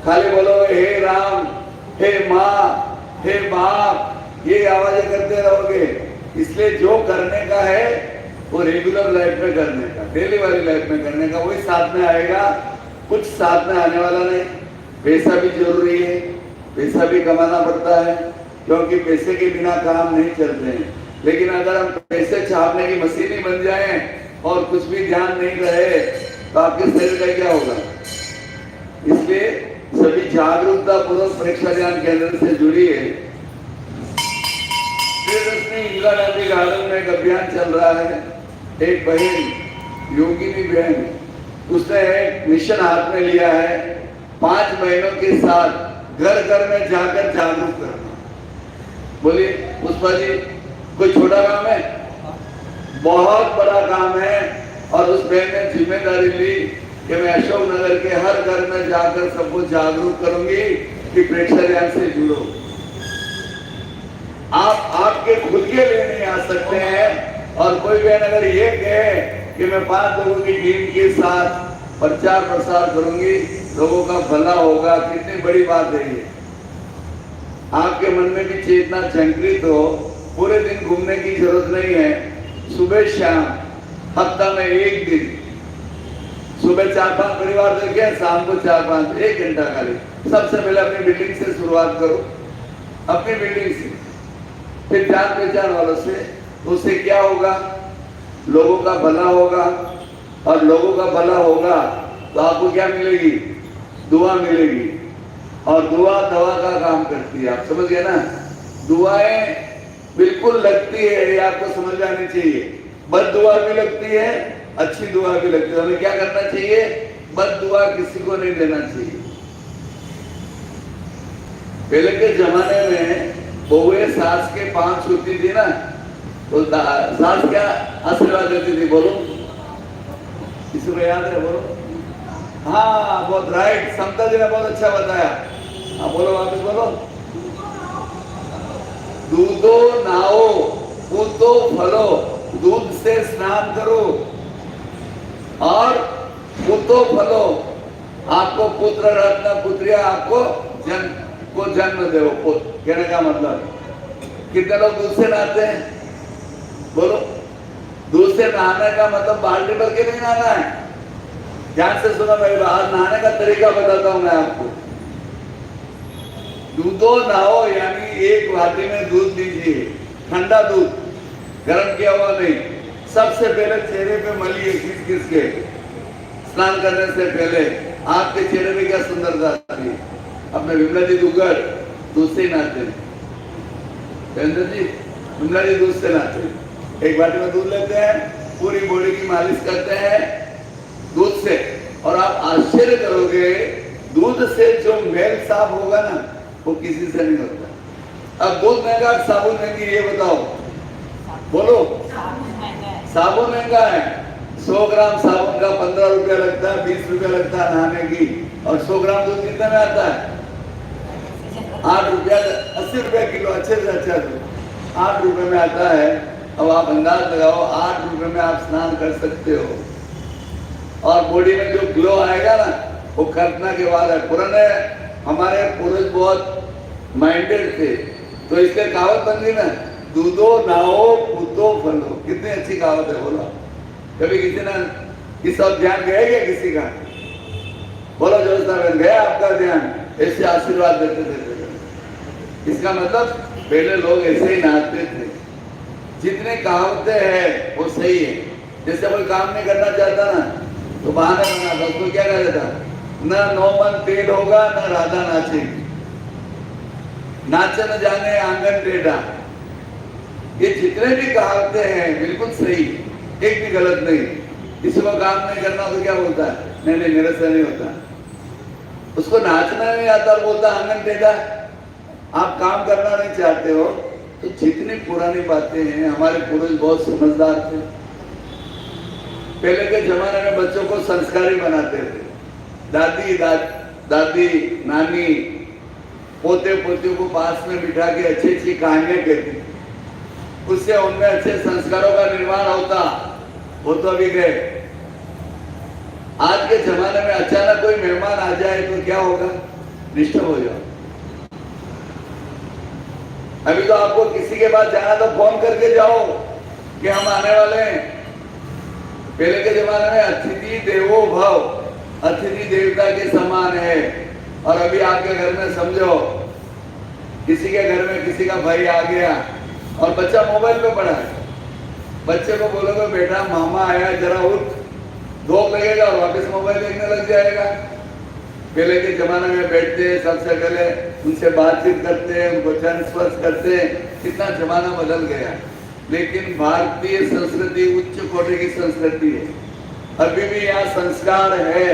खाली बोलो हे राम, हे माँ, हे बाप, ये आवाजें करते रहोगे। इसलिए जो करने का है वो रेगुलर लाइफ में करने का, डेली वाली लाइफ में करने का, वही साथ में आएगा, कुछ साथ में आने वाला नहीं। पैसा भी जरूरी है, पैसा भी कमाना पड़ता है, क्योंकि पैसे के बिना काम नहीं चलते हैं। लेकिन अगर हम पैसे छापने की मशीन ही बन जाएं और कुछ भी ध्यान नहीं रहे तो आपके शरीर का क्या होगा? इसलिए सभी जागरूकता पूर्वक परीक्षा ज्ञान केंद्र से जुड़ी है। इंदिरा गांधी गार्डन में एक अभियान चल रहा है। एक बहन योगिनी बहन, उसने एक मिशन हाथ में लिया है, 5 महीनों के साथ घर घर में जाकर जागरूक करना। बोलिए पुष्पा जी, कोई छोटा काम है? बहुत बड़ा काम है। और उस बहन ने जिम्मेदारी ली कि मैं अशोक नगर के हर घर में जाकर सबको जागरूक करूंगी कि प्रेक्षक ध्यान से जुड़ो। आप आपके खुद के लिए नहीं आ सकते हैं। और कोई बहन अगर ये कहे कि मैं 5 लोगों की टीम के साथ प्रचार प्रसार करूंगी, लोगों का भला होगा, कितनी बड़ी बात है ये। आपके मन में भी चेतना जागृत हो, पूरे दिन घूमने की जरूरत नहीं है। सुबह शाम हफ्ता में 1 दिन, सुबह 4-5 परिवार देखे, शाम को 4-5, 1 घंटा खाली। सबसे पहले अपनी बिल्डिंग से शुरुआत करो, अपनी बिल्डिंग से, फिर जान पहचान वालों से। उससे क्या होगा? लोगों का भला होगा। और लोगों का भला होगा तो आपको क्या मिलेगी? दुआ मिलेगी। और दुआ दवा का काम करती है, आप समझ गए ना? दुआएं बिल्कुल लगती है, ये आपको समझ आनी चाहिए। बद दुआ भी लगती है, अच्छी दुआ भी लगती है। हमें क्या करना चाहिए? बद दुआ किसी को नहीं देना चाहिए। पहले के जमाने में बहुए सास के 5 छूती थी ना, तो सास क्या आशीर्वाद देती थी? बोलो, किसी को याद है? बोलो। हाँ बहुत राइट, समता जी ने बहुत अच्छा बताया। हाँ बोलो, वापस बोलो। दूधो नाओ पूतो फलो, दूध से स्नान करो और पूतो फलो, आपको पुत्र रत्न पुत्रिया आपको जन्म दे। कहने का मतलब कितने लोग दूध से नहाते हैं? बोलो। दूध से नहाने का मतलब बाल्टी भर के नहीं नहाना है। ध्यान से सुनो मेरी बात, नहाने का तरीका बताता हूं मैं आपको। दूधो नहाओ यानी एक वाटी में दूध लीजिए, ठंडा दूध, गर्म किया हुआ नहीं। सबसे पहले चेहरे पे मलिए घिस घिस के, स्नान करने से पहले आपके चेहरे में क्या सुंदरता आती है। अपने विमला जी दुग्गड़ दूध से ही नहाते हैं, जी विमला जी दूध से नहाते हैं। एक बाटी में दूध लेते हैं, पूरी बॉडी की मालिश करते हैं दूध से, और आप आश्चर्य करोगे दूध से जो मेल साफ होगा ना वो किसी से नहीं होता। अब दूध महंगा, साबुन महंगी, ये बताओ, बोलो। साबुन महंगा है, 100 ग्राम साबुन का 15 रुपया लगता है, 20 रुपया लगता है नहाने की, और 100 ग्राम दूध कितने में आता है? 8 रुपया, 80 रुपया किलो, अच्छे से अच्छा दूध 8 रुपए में आता है। अब आप अंदाज लगाओ 8 रुपए में आप स्नान कर सकते हो, और बॉडी में जो ग्लो आएगा ना वो कल्पना के बाद है। पुराने हमारे पुरुष बहुत माइंडेड थे, तो इसलिए कहावत बन गई ना, दूधो नाओ पूतो फलो। कितनी अच्छी कहावत है, बोलो। कभी किसी ने इस सब ध्यान गया क्या किसी का? बोलो जोशना बहन, गया आपका ध्यान? ऐसे आशीर्वाद देते थे। इसका मतलब पहले लोग ऐसे ही नहाते थे। जितने कहावतें हैं वो सही है। जैसे कोई काम नहीं करना चाहता ना तो बहाना बनाता, उसको क्या कहा जाता? न 9 मन तेल होगा न राधा नाचेगी, नाचे न जाने आंगन टेढ़ा। ये जितने भी कहावतें हैं बिल्कुल सही, एक भी गलत नहीं। किसी को काम नहीं करना तो क्या बोलता है? नहीं नहीं मेरे से नहीं होता। उसको नाचना नहीं आता, बोलता आंगन टेढ़ा। आप काम करना नहीं चाहते हो तो जितनी पुरानी बातें हैं, हमारे पुरुष बहुत समझदार थे। पहले के जमाने में बच्चों को संस्कारी बनाते थे। दादी नानी पोते पोतियों को पास में बिठा के अच्छी अच्छी कहानियां कहती, उससे उनमें अच्छे संस्कारों का निर्माण होता। वो तो अभी गए। आज के जमाने में अचानक कोई मेहमान आ जाए तो क्या होगा? डिस्टर्ब हो जाओ। अभी तो आपको किसी के पास जाना तो फोन करके जाओ कि हम आने वाले हैं। पहले के जमाने में अतिथि देवो भव, अतिथि देवता के समान है। और अभी आपके घर में समझो किसी के घर में किसी का भाई आ गया और बच्चा मोबाइल पे पड़ा है, बच्चे को बोलोगे बेटा मामा आया जरा उठ, धोख लगेगा और वापस मोबाइल देखने लग जाएगा। पहले के जमाने में बैठते हैं, सबसे पहले उनसे बातचीत करते हैं, उनको चरण स्पर्श करते हैं। कितना जमाना बदल गया, लेकिन भारतीय संस्कृति उच्च कोटि की संस्कृति है। अभी भी यहाँ संस्कार है,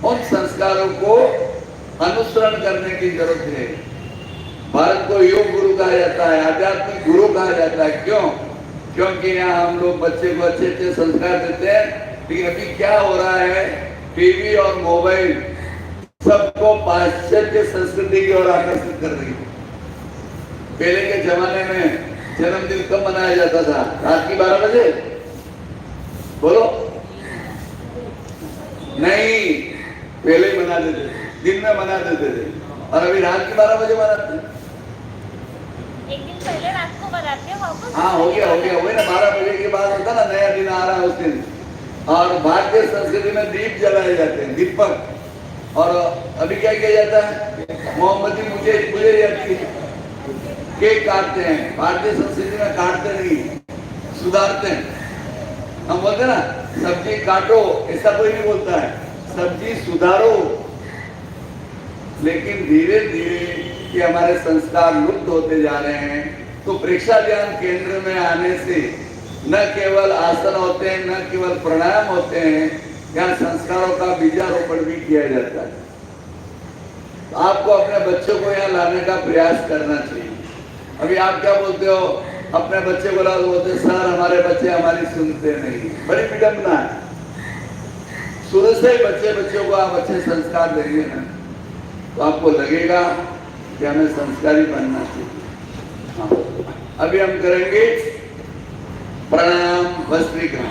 उन संस्कारों को अनुसरण करने की जरूरत है। भारत को योग गुरु कहा जाता है, आध्यात्मिक गुरु कहा जाता है। क्यों? क्योंकि यहाँ हम लोग बच्चे को अच्छे अच्छे संस्कार देते हैं। लेकिन अभी क्या हो रहा है, टीवी और मोबाइल सबको पाश्चात्य संस्कृति की ओर आकर्षित कर रही है। पहले के जमाने में जन्मदिन कब मनाया जाता था? रात की 12 बजे? बोलो नहीं, पहले ही मना देते थे, दिन में मना देते थे। और अभी रात की 12 बजे मनाते हैं। एक दिन पहले रात को बनाते हैं वापस। हाँ हो गया वही ना, 12 बजे के बाद होता ना, नया दिन आ रहा है उस दिन। और भारतीय संस्कृति में दीप जलाए जाते हैं, दीपक। और अभी क्या किया जाता है? मोमबत्ती मुझे जाती है, केक काटते हैं। भारतीय संस्कृति में काटते नहीं, सुधारते हैं। हम बोलते ना सब्जी काटो, ऐसा कोई नहीं बोलता है, सब्जी सुधारो। लेकिन धीरे धीरे ये हमारे संस्कार लुप्त होते जा रहे हैं। तो प्रेक्षा ध्यान केंद्र में आने से न केवल आसन होते हैं, न केवल प्राणायाम होते हैं, यहाँ संस्कारों का बीजारोपण भी किया जाता है। तो आपको अपने बच्चों को यहाँ लाने का प्रयास करना चाहिए। अभी आप क्या बोलते हो? अपने बच्चे को लाओ, बोलते सर हमारे बच्चे हमारी सुनते नहीं। बड़ी विडंबना है। शुरू से ही बच्चों को आप अच्छे संस्कार देंगे ना तो आपको लगेगा कि हमें संस्कारी बनना चाहिए। हाँ। अभी हम करेंगे प्राणायाम भस्त्रिका।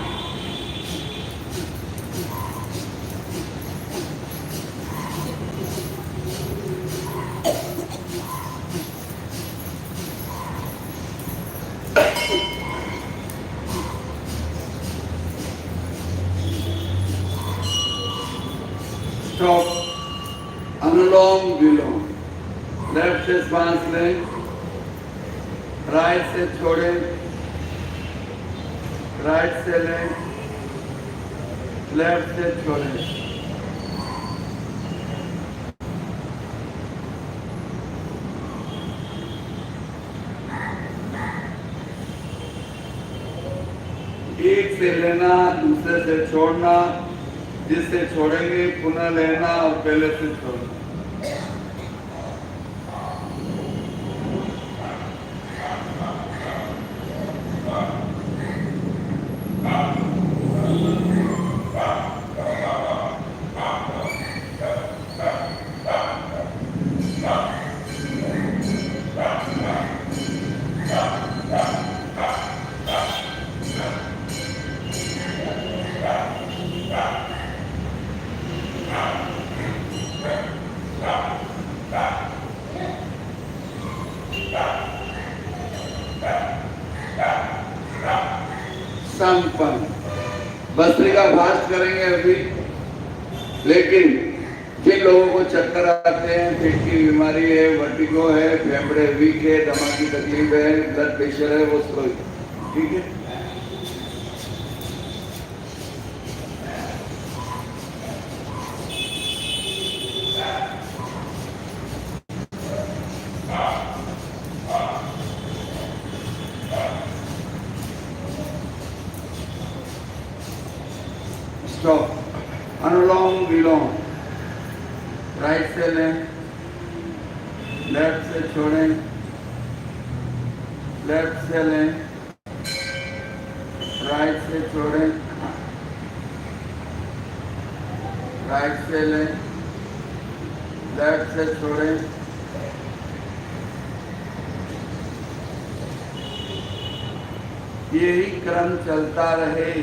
स्टॉप। अनुलोम विलोम। लेफ्ट से सांस लें, राइट से छोड़ें, राइट से लें, लेफ्ट से छोड़ें। एक से लेना, दूसरे से छोड़ना, जिससे छोड़ेंगे पुनः लेना और पहले से छोड़ना। संपन्न। भस्त्रिका फास्ट करेंगे अभी, लेकिन जिन लोगों को चक्कर आते हैं, पेट की बीमारी है, वर्टिगो है, फेफड़े वीक है, दमा की तकलीफ है, ब्लड प्रेशर है, वो स्लो, ठीक है। स्टॉप। अनुलोम विलोम, राइट से लें, लेफ्ट से छोड़ें, लेफ्ट से लें, राइट से छोड़ें, राइट से लें, लेफ्ट से छोड़ें। यही क्रम चलता रहे।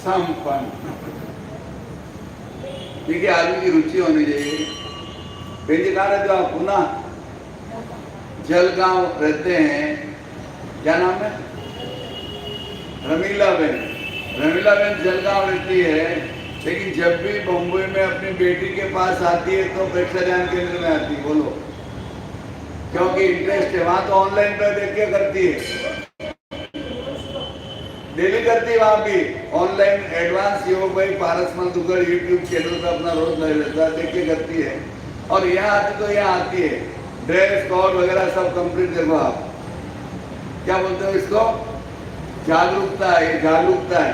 संपन्न। देखिए, आदमी की रुचि होनी चाहिए। बेटी कहाँ रहते हो आप? पुणे जलगांव रहते हैं। क्या नाम है? रमीला बेन। रमीला बेन जलगांव रहती है, लेकिन जब भी बम्बई में अपनी बेटी के पास आती है तो प्रेक्षाध्यान ध्यान केंद्र में आती है। बोलो, क्योंकि इंटरेस्ट है। वहां तो ऑनलाइन पे देख के करती है, डेली करती है। वहां भी ऑनलाइन एडवांस योग भाई पारस मलदुकर यूट्यूब चैनल पे अपना रोज देख के करती है। और यहाँ आती तो यहाँ आती है, ड्रेस कोड वगैरह सब कंप्लीट। देखो आप क्या बोलते हो इसको? जागरूकता है, ये जागरूकता है।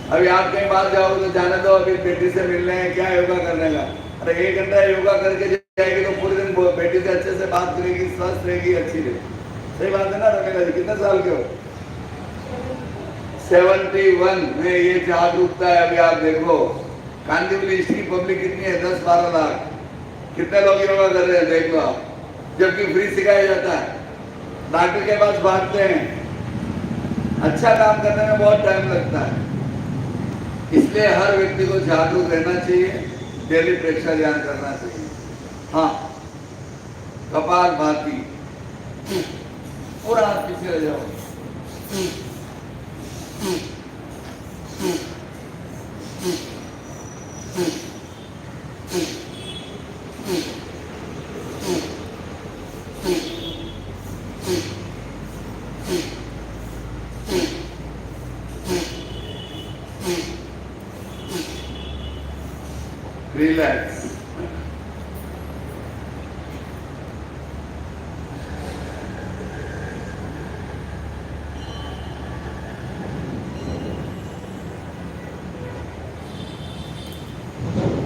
अभी आप कहीं बाहर जाओगे तो जाने दो, अभी बेटी से मिलने हैं, क्या योगा करने का? अरे 1 घंटा योगा करके जाएगी तो पूरे दिन बेटी से अच्छे से बात करेगी, स्वस्थ रहेगी, अच्छी रहेगी। सही बात है ना रमीला जी? कितने साल के हो? 71 में ये जागरूकता है। अभी आप देखो कांदीवली हिस्ट्री पब्लिक कितनी है? 10-12 लाख। कितने लोग योगा कर रहे हैं देख लो आप, जबकि फ्री सिखाया जाता है। डॉक्टर के पास भागते हैं। अच्छा काम करने में बहुत टाइम लगता है। इसलिए हर व्यक्ति को जागरूक रहना चाहिए, डेली प्रेक्षा ध्यान करना चाहिए। हाँ, कपाल भाती, पूरा हाथ पीछे रह जाओ। रिलैक्स।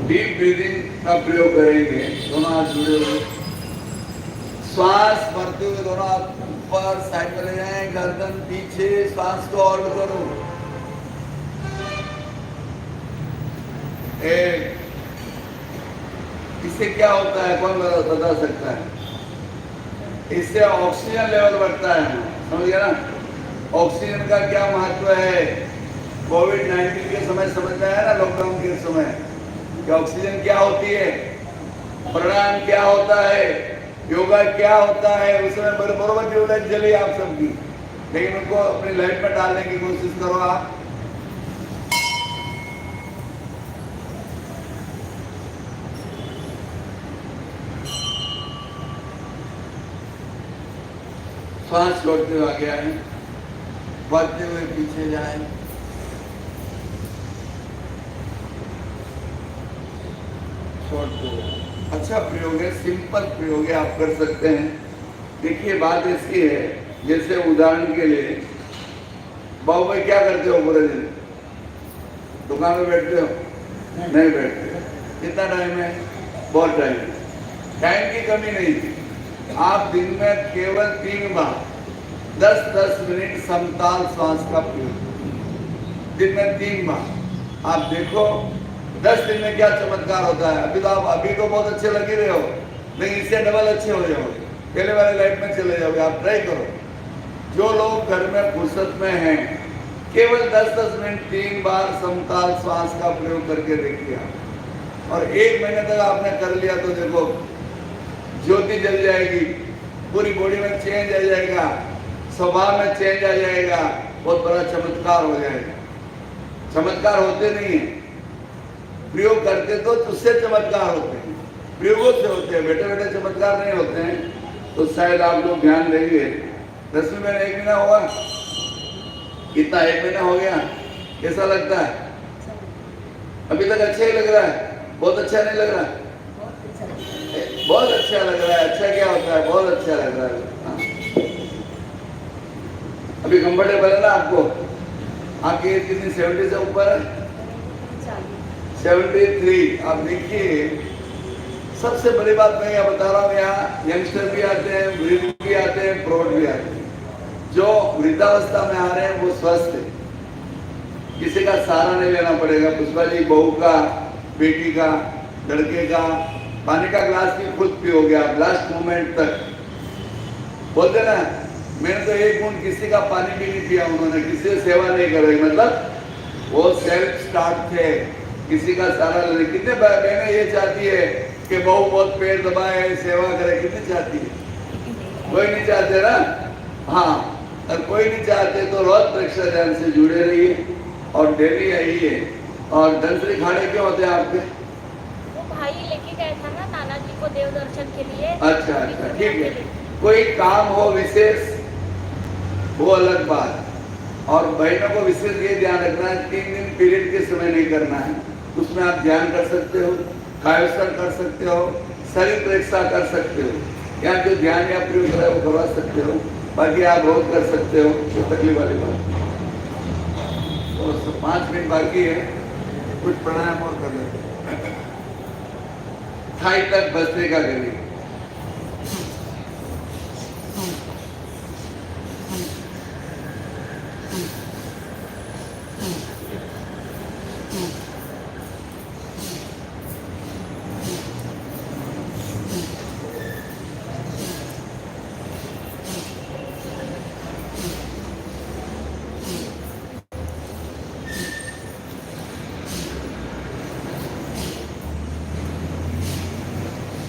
डीप ब्रीदिंग का प्रयोग करेंगे। दोनों हाथ जुड़े हुए, श्वास भरते हुए दोनों हाथ ऊपर साइड में ले जाएं, गर्दन पीछे, श्वास को और करो। एक, इससे क्या होता है कौन बता सकता है? इससे ऑक्सीजन लेवल बढ़ता है, समझ गया ना? ऑक्सीजन का क्या महत्व है, कोविड-19 के समय समझ में आया ना, लॉकडाउन के समय कि ऑक्सीजन क्या होती है, प्राणायाम क्या होता है, योगा क्या होता है। उस समय बरोबर ट्यूबलाइट जली आप सबकी, लेकिन उनको अपनी लाइफ में डालने की कोशिश करो आप। श्वास छोड़ते हुए आगे आए, बढ़ते हुए पीछे जाए, छोड़ते हुए। अच्छा प्रयोग है, सिंपल प्रयोग है, आप कर सकते हैं। देखिए बात ऐसी है, जैसे उदाहरण के लिए बाबू भाई क्या करते हो पूरे दिन, दुकान में बैठते हो? नहीं बैठते। कितना टाइम है? बहुत टाइम है। टाइम की कमी नहीं थी। आप दिन में केवल 3 बार 10-10 मिनट समताल श्वास का प्रयोग, दिन में 3 बार। आप देखो 10 दिन में क्या चमत्कार होता है। अभी तो बहुत अच्छे लग ही रहे हो, लेकिन इससे डबल अच्छे हो जाओगे, पहले वाले लाइफ में चले जाओगे। आप ट्राई करो। जो लोग घर में फुर्सत में हैं, केवल 10-10 मिनट 3 बार समताल श्वास का प्रयोग करके देखिए आप, और 1 महीने तक आपने कर लिया तो देखो ज्योति जल जाएगी, पूरी बॉडी में चेंज आ जाएगा, स्वभाव में चेंज आ जाएगा, बहुत बड़ा चमत्कार हो जाएगा। चमत्कार होते नहीं है, प्रयोग करते तो उससे चमत्कार होते हैं, प्रयोगों से होते हैं, बैठे बैठे चमत्कार नहीं होते हैं। तो शायद आप लोग ध्यान देंगे। 10वीं में 1 महीना हुआ, कितना 1 महीना हो गया, कैसा लगता है? अभी तक अच्छा ही लग रहा है? बहुत अच्छा नहीं लग रहा? बहुत अच्छा लग रहा है। अच्छा क्या होता है? बहुत अच्छा लग रहा है। अभी कंफर्टेबल है ना आपको? आपकी एज कितनी? 70 से ऊपर है? 73। आप देखिए, सबसे बड़ी बात मैं यहाँ बता रहा हूँ, यहाँ यंगस्टर भी आते हैं, वृद्ध भी आते हैं, प्रौढ़ भी आते हैं। जो वृद्धावस्था में आ रहे हैं वो स्वस्थ है, किसी का सहारा नहीं लेना पड़ेगा। पुष्पा जी, बहू का, बेटी का, लड़के का, पानी का ग्लास भी खुद पियोगे आप लास्ट मोमेंट तक। बोलते ना, मैंने तो 1 बूंद किसी का पानी भी नहीं पिया, उन्होंने किसी से सेवा नहीं करी, मतलब वो सेल्फ स्टार्ट थे, किसी का सहारा ले। कितने बहनें ये चाहती है कि बहू बहुत पैर दबाए, सेवा करे? कितनी चाहती है? कोई नहीं चाहते ना। हाँ, और कोई नहीं चाहते तो रोज रक्षा ध्यान से जुड़े रहिए और डेली आइए। और धनश्री खाड़े क्यों होते हैं आपके? वो भाई लेके गए था ना नाना जी को देव दर्शन के लिए। अच्छा अच्छा, ठीक है। कोई काम हो विशेष, वो अलग बात। और बहनों को विशेष ये ध्यान रखना है, 3 दिन पीरियड के समय नहीं करना है। उसमें आप ध्यान कर सकते हो, कायोस्तर कर सकते हो, शरीर प्रेक्षा कर सकते हो, या जो ध्यान या प्रयोग है वो करवा सकते हो। बाकी आप रोज कर सकते हो, तो तकलीफ वाली बात। तो 5 मिनट बाकी है, कुछ प्राणायाम और कर लेते। थाई तक बसने का करिए।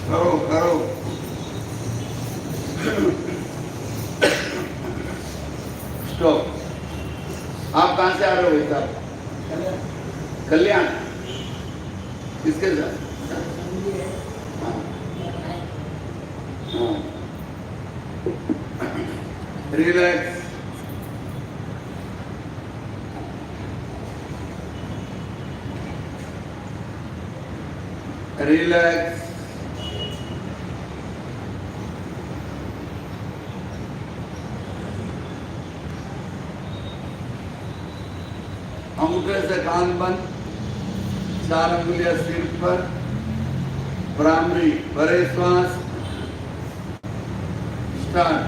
करो करो। स्टॉप। आप कहाँ से आ रहे हो भाई साहब? कल्याण। किसके साथ? हाँ। हाँ। रिलैक्स। रिलैक्स। अंगूठे से कान बंद, 4 अंगुलियां सिर पर, भ्रामरी, भरे श्वास, स्टार्ट।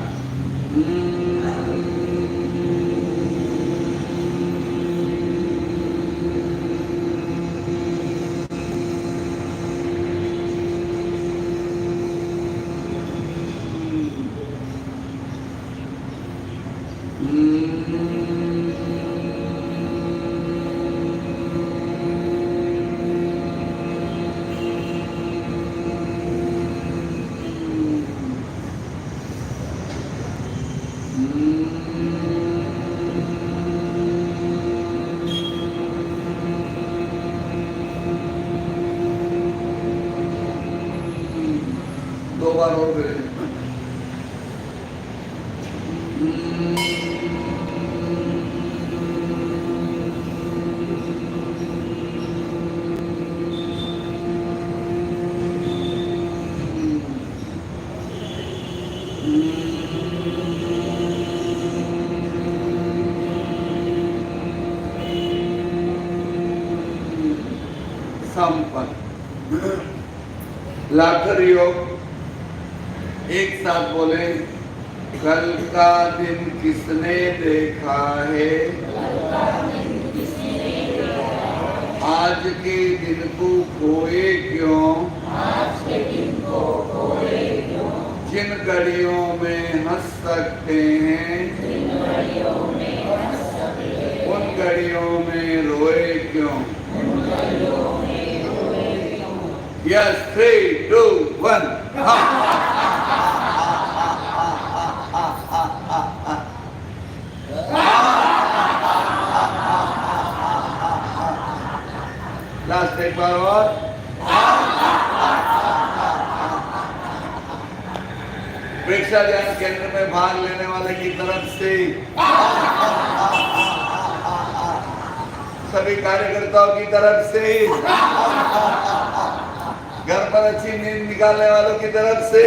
2 बार और करें। संपन्न। लाखर योग एक साथ बोले। कल का दिन किसने देखा है, आज के दिन को खोए क्यों, जिन घड़ियों में हंस सकते हैं उन घड़ियों में रोए क्यों। Yes, 3, 2, 1, लास्ट एक बार और। परीक्षा ज्ञान केंद्र में भाग लेने वाले की तरफ से सभी कार्यकर्ताओं की तरफ से, घर पर अच्छी नींद निकालने वालों की तरफ से,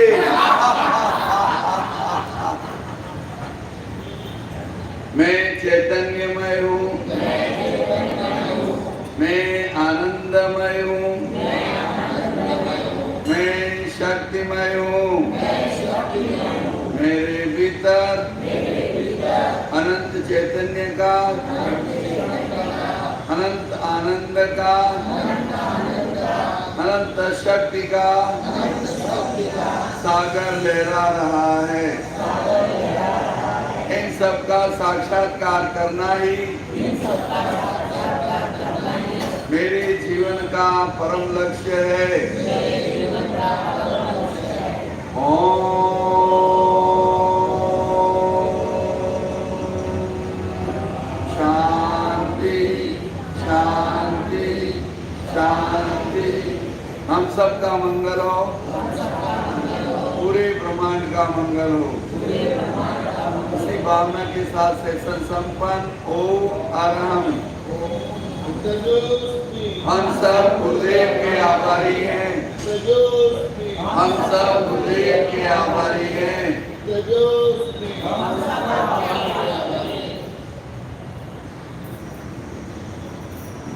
मैं चैतन्यमय हूँ, मैं आनंदमय हूँ, मैं शक्तिमय हूँ, मेरे भीतर अनंत चैतन्य का, अनंत आनंद का, अनंत शक्ति का सागर लहरा रहा है। इन सब का साक्षात्कार करना ही मेरे जीवन का परम लक्ष्य है। शांति शांति शांति। हम सबका मंगल हो, पूरे ब्रह्मांड का मंगल हो। इसी भावना के साथ सेशन संपन्न। ओम अरहम। हम सब गुरुदेव के आभारी हैं, हम सब गुरुदेव के आभारी हैं।